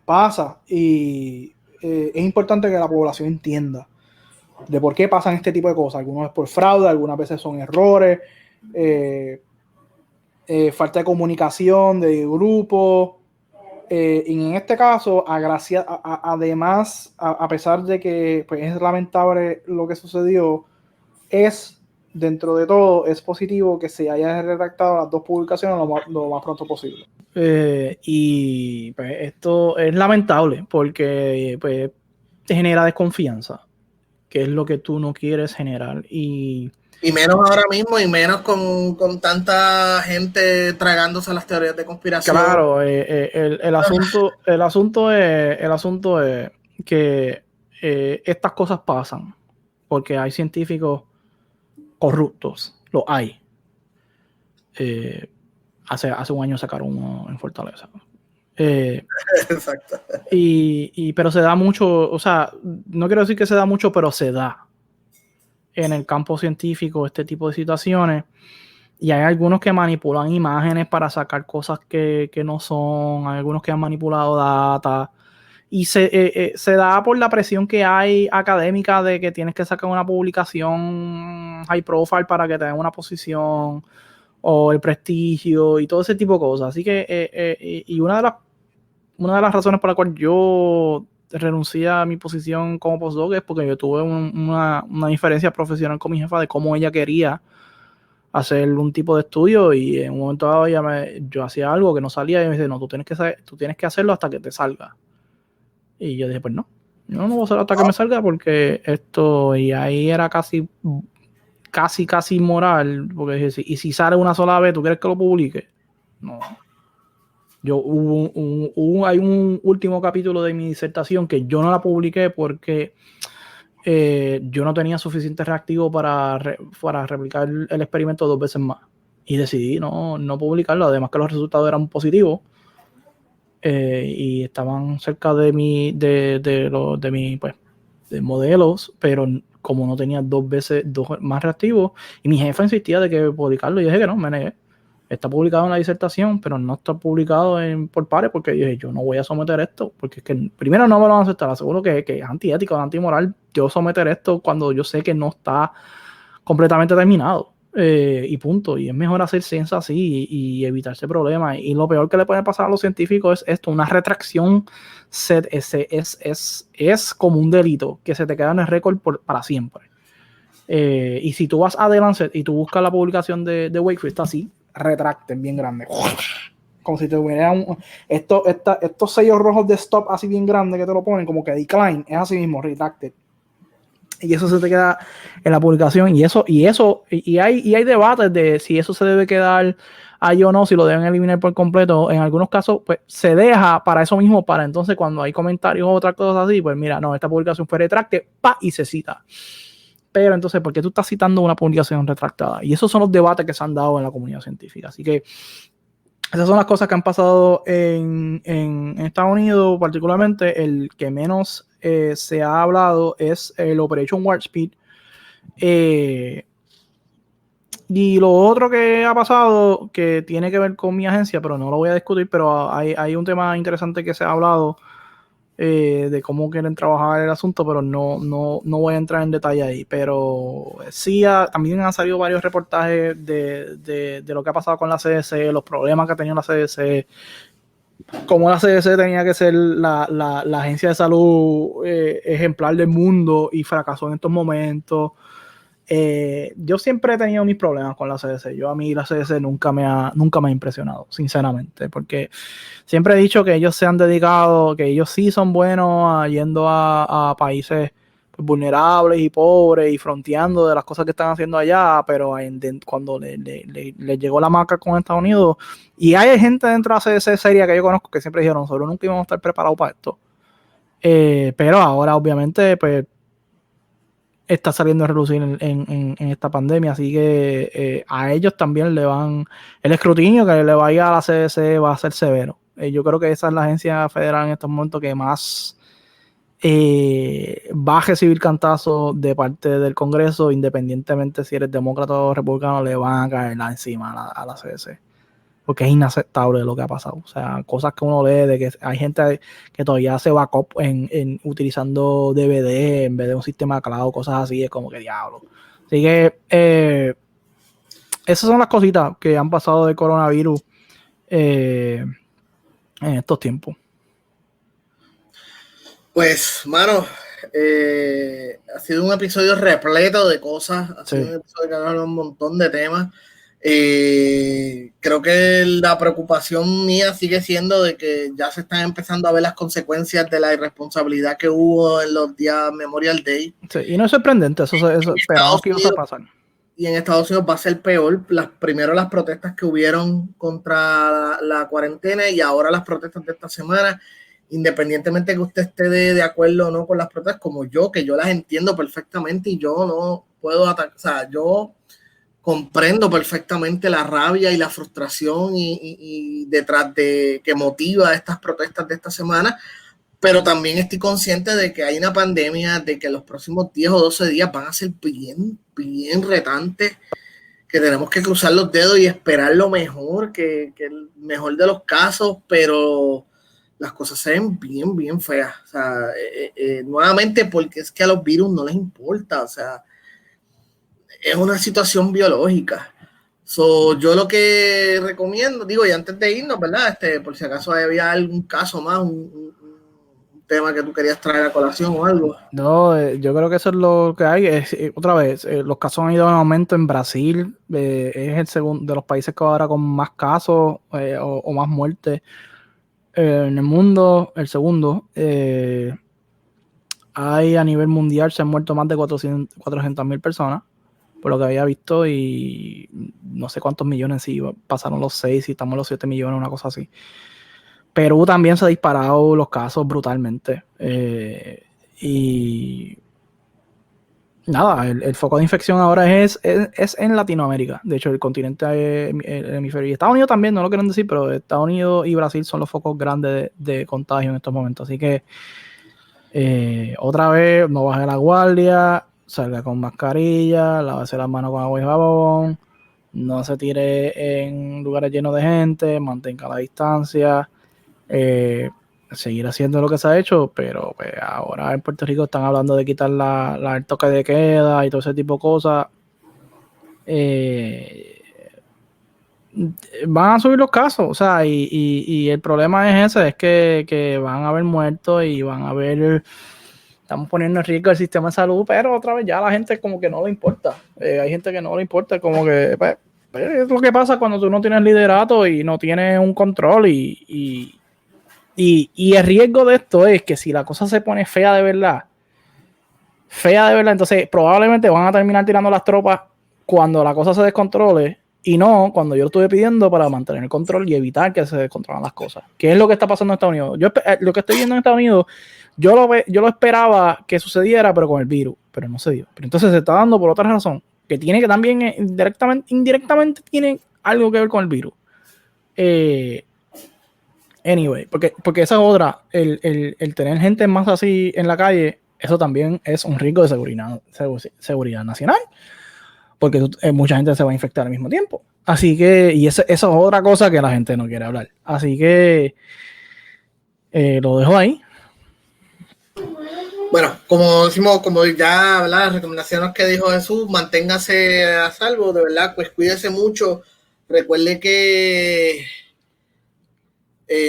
y es importante que la población entienda de por qué pasan este tipo de cosas. Algunos es por fraude, algunas veces son errores, falta de comunicación de grupo, y en este caso además a pesar de que pues, es lamentable lo que sucedió, es dentro de todo es positivo que se haya redactado las dos publicaciones lo más pronto posible, y pues, esto es lamentable porque pues, te genera desconfianza, que es lo que tú no quieres generar, y menos ahora mismo, y menos con tanta gente tragándose las teorías de conspiración. Claro, el asunto es que estas cosas pasan porque hay científicos corruptos, lo hay. Hace un año sacaron uno en Fortaleza. Exacto. Pero se da mucho, o sea, no quiero decir que se da mucho, pero se da en el campo científico este tipo de situaciones. Y hay algunos que manipulan imágenes para sacar cosas que no son, hay algunos que han manipulado data, y se da por la presión que hay académica de que tienes que sacar una publicación high profile para que te den una posición, o el prestigio y todo ese tipo de cosas. Así que y una de las razones por la cual yo renuncié a mi posición como postdoc es porque yo tuve una diferencia profesional con mi jefa de cómo ella quería hacer un tipo de estudio, y en un momento dado yo hacía algo que no salía y me dice, no, tú tienes que hacerlo hasta que te salga. Y yo dije, pues no, Yo no voy a hacer hasta que me salga porque esto, y ahí era casi inmoral, porque dije, y si sale una sola vez, ¿tú quieres que lo publique? No. Hay un último capítulo de mi disertación que yo no la publiqué porque yo no tenía suficiente reactivo para replicar el experimento 2 veces más. Y decidí no publicarlo, además que los resultados eran positivos y estaban cerca de mis pues, de modelos, pero como no tenía dos más reactivos, y mi jefa insistía de que publicarlo, y dije que no, me negué. Está publicado en la disertación, pero no está publicado por pares, porque dije, yo no voy a someter esto, porque es que primero no me lo van a aceptar, seguro que es antiético, antimoral, yo someter esto cuando yo sé que no está completamente terminado. Y punto. Y es mejor hacer ciencia así y evitarse problemas. Y lo peor que le puede pasar a los científicos es esto, una retracción es como un delito que se te queda en el récord para siempre. Y si tú vas a The Lancet y tú buscas la publicación de Wakefield, está así, retracten bien grande. Como si te hubiera estos sellos rojos de stop así bien grandes que te lo ponen, como que decline, es así mismo, retracted. Y eso se te queda en la publicación. Y hay debates de si eso se debe quedar ahí o no, si lo deben eliminar por completo. En algunos casos, pues se deja para eso mismo, para entonces cuando hay comentarios o otras cosas así, pues mira, no, esta publicación fue retracted, y se cita. Pero entonces, ¿por qué tú estás citando una publicación retractada? Y esos son los debates que se han dado en la comunidad científica. Así que esas son las cosas que han pasado en Estados Unidos, particularmente el que menos se ha hablado es el Operation Warp Speed. Y lo otro que ha pasado, que tiene que ver con mi agencia, pero no lo voy a discutir, pero hay un tema interesante que se ha hablado de cómo quieren trabajar el asunto, pero no voy a entrar en detalle ahí. Pero sí, también han salido varios reportajes de lo que ha pasado con la CDC, los problemas que ha tenido la CDC, cómo la CDC tenía que ser la agencia de salud ejemplar del mundo y fracasó en estos momentos. Yo siempre he tenido mis problemas con la CDC. A mí la CDC nunca me ha impresionado, sinceramente, porque siempre he dicho que ellos se han dedicado, que ellos sí son buenos yendo a países vulnerables y pobres y fronteando de las cosas que están haciendo allá, pero cuando le llegó la marca con Estados Unidos, y hay gente dentro de la CDC seria que yo conozco que siempre dijeron, nosotros nunca íbamos a estar preparados para esto. Pero ahora obviamente pues está saliendo a relucir en esta pandemia, así que a ellos también le van, el escrutinio que le vaya a la CDC va a ser severo. Yo creo que esa es la agencia federal en estos momentos que más va a recibir cantazos de parte del Congreso, independientemente si eres demócrata o republicano, le van a caer encima a la CDC. Porque es inaceptable lo que ha pasado. O sea, cosas que uno lee de que hay gente que todavía hace backup en utilizando DVD en vez de un sistema cloud, cosas así, es como que diablo. Así que esas son las cositas que han pasado de coronavirus en estos tiempos. Pues, mano, ha sido un episodio repleto de cosas, ha sido un episodio que ha hablado un montón de temas. Creo que la preocupación mía sigue siendo de que ya se están empezando a ver las consecuencias de la irresponsabilidad que hubo en los días Memorial Day. Sí, y no es sorprendente, eso esperamos que iba a pasar. Y en Estados Unidos va a ser peor. Primero las protestas que hubieron contra la cuarentena y ahora las protestas de esta semana. Independientemente que usted esté de acuerdo o no con las protestas, como yo, que yo las entiendo perfectamente y yo no puedo atacar, o sea, yo comprendo perfectamente la rabia y la frustración y detrás de que motiva estas protestas de esta semana, pero también estoy consciente de que hay una pandemia, de que los próximos 10 o 12 días van a ser bien retantes, que tenemos que cruzar los dedos y esperar lo mejor, que el mejor de los casos, pero las cosas se ven bien feas. O sea, nuevamente porque es que a los virus no les importa, o sea, es una situación biológica. Yo lo que recomiendo, digo, y antes de irnos, ¿verdad? Por si acaso había algún caso más, un tema que tú querías traer a colación o algo. No, yo creo que eso es lo que hay. Otra vez, los casos han ido en aumento en Brasil. Es el segundo de los países que ahora con más casos o más muertes en el mundo, el segundo. hay a nivel mundial, se han muerto más de 400,000 personas, por lo que había visto, y no sé cuántos millones, si pasaron los 6, si estamos en los 7 millones, una cosa así. Perú también se ha disparado los casos brutalmente. Y nada, el foco de infección ahora es en Latinoamérica. De hecho, el continente, el hemisferio. Y Estados Unidos también, no lo quieren decir, pero Estados Unidos y Brasil son los focos grandes de contagio en estos momentos. Así que, otra vez, no baje la guardia, salga con mascarilla, lávese las manos con agua y jabón, no se tire en lugares llenos de gente, mantenga la distancia, seguir haciendo lo que se ha hecho, pero pues, ahora en Puerto Rico están hablando de quitar el toque de queda y todo ese tipo de cosas. Van a subir los casos, o sea, y el problema es ese, es que van a haber muertos y van a haber, estamos poniendo en riesgo el sistema de salud, pero otra vez ya a la gente como que no le importa. Hay gente que no le importa, como que pues, es lo que pasa cuando tú no tienes liderato y no tienes un control, y el riesgo de esto es que si la cosa se pone fea de verdad, entonces probablemente van a terminar tirando las tropas cuando la cosa se descontrole, y no cuando yo lo estuve pidiendo para mantener el control y evitar que se descontrolen las cosas. ¿Qué es lo que está pasando en Estados Unidos? Lo que estoy viendo en Estados Unidos, yo lo esperaba que sucediera, pero con el virus, pero no se dio. Pero entonces se está dando por otra razón, que tiene que también indirectamente tiene algo que ver con el virus. Anyway, porque esa es otra, el tener gente más así en la calle, eso también es un riesgo de seguridad nacional, porque mucha gente se va a infectar al mismo tiempo. Así que, y eso es otra cosa que la gente no quiere hablar. Así que lo dejo ahí. Bueno, como decimos, como ya las recomendaciones que dijo Jesús, manténgase a salvo, de verdad, pues cuídese mucho. Recuerde que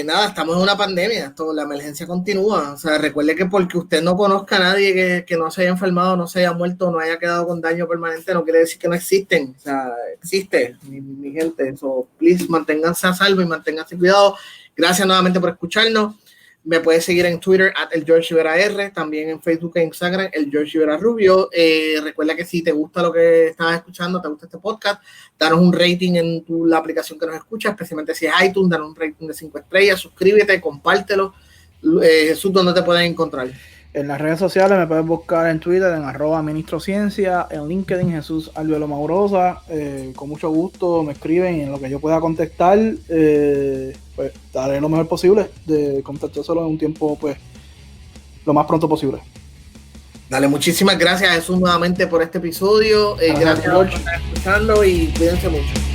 nada, estamos en una pandemia, la emergencia continúa. O sea, recuerde que porque usted no conozca a nadie que no se haya enfermado, no se haya muerto, no haya quedado con daño permanente, no quiere decir que no existen. O sea, existe, mi gente. So, please, manténganse a salvo y manténganse cuidado. Gracias nuevamente por escucharnos. Me puedes seguir en Twitter el George Rivera R, también en Facebook e Instagram el George Rivera Rubio. Recuerda que si te gusta lo que estabas escuchando, te gusta este podcast, danos un rating en la aplicación que nos escucha, especialmente si es iTunes, danos un rating de 5 estrellas, suscríbete, compártelo. Jesús, ¿dónde te pueden encontrar? En las redes sociales me puedes buscar en Twitter en @ministrociencia, en LinkedIn Jesús Alvelo Maurosa. Con mucho gusto me escriben y en lo que yo pueda contestar, pues daré lo mejor posible de contestárselo en un tiempo, pues lo más pronto posible. Dale, muchísimas gracias a Jesús nuevamente por este episodio. Gracias por estar escuchando y cuídense mucho.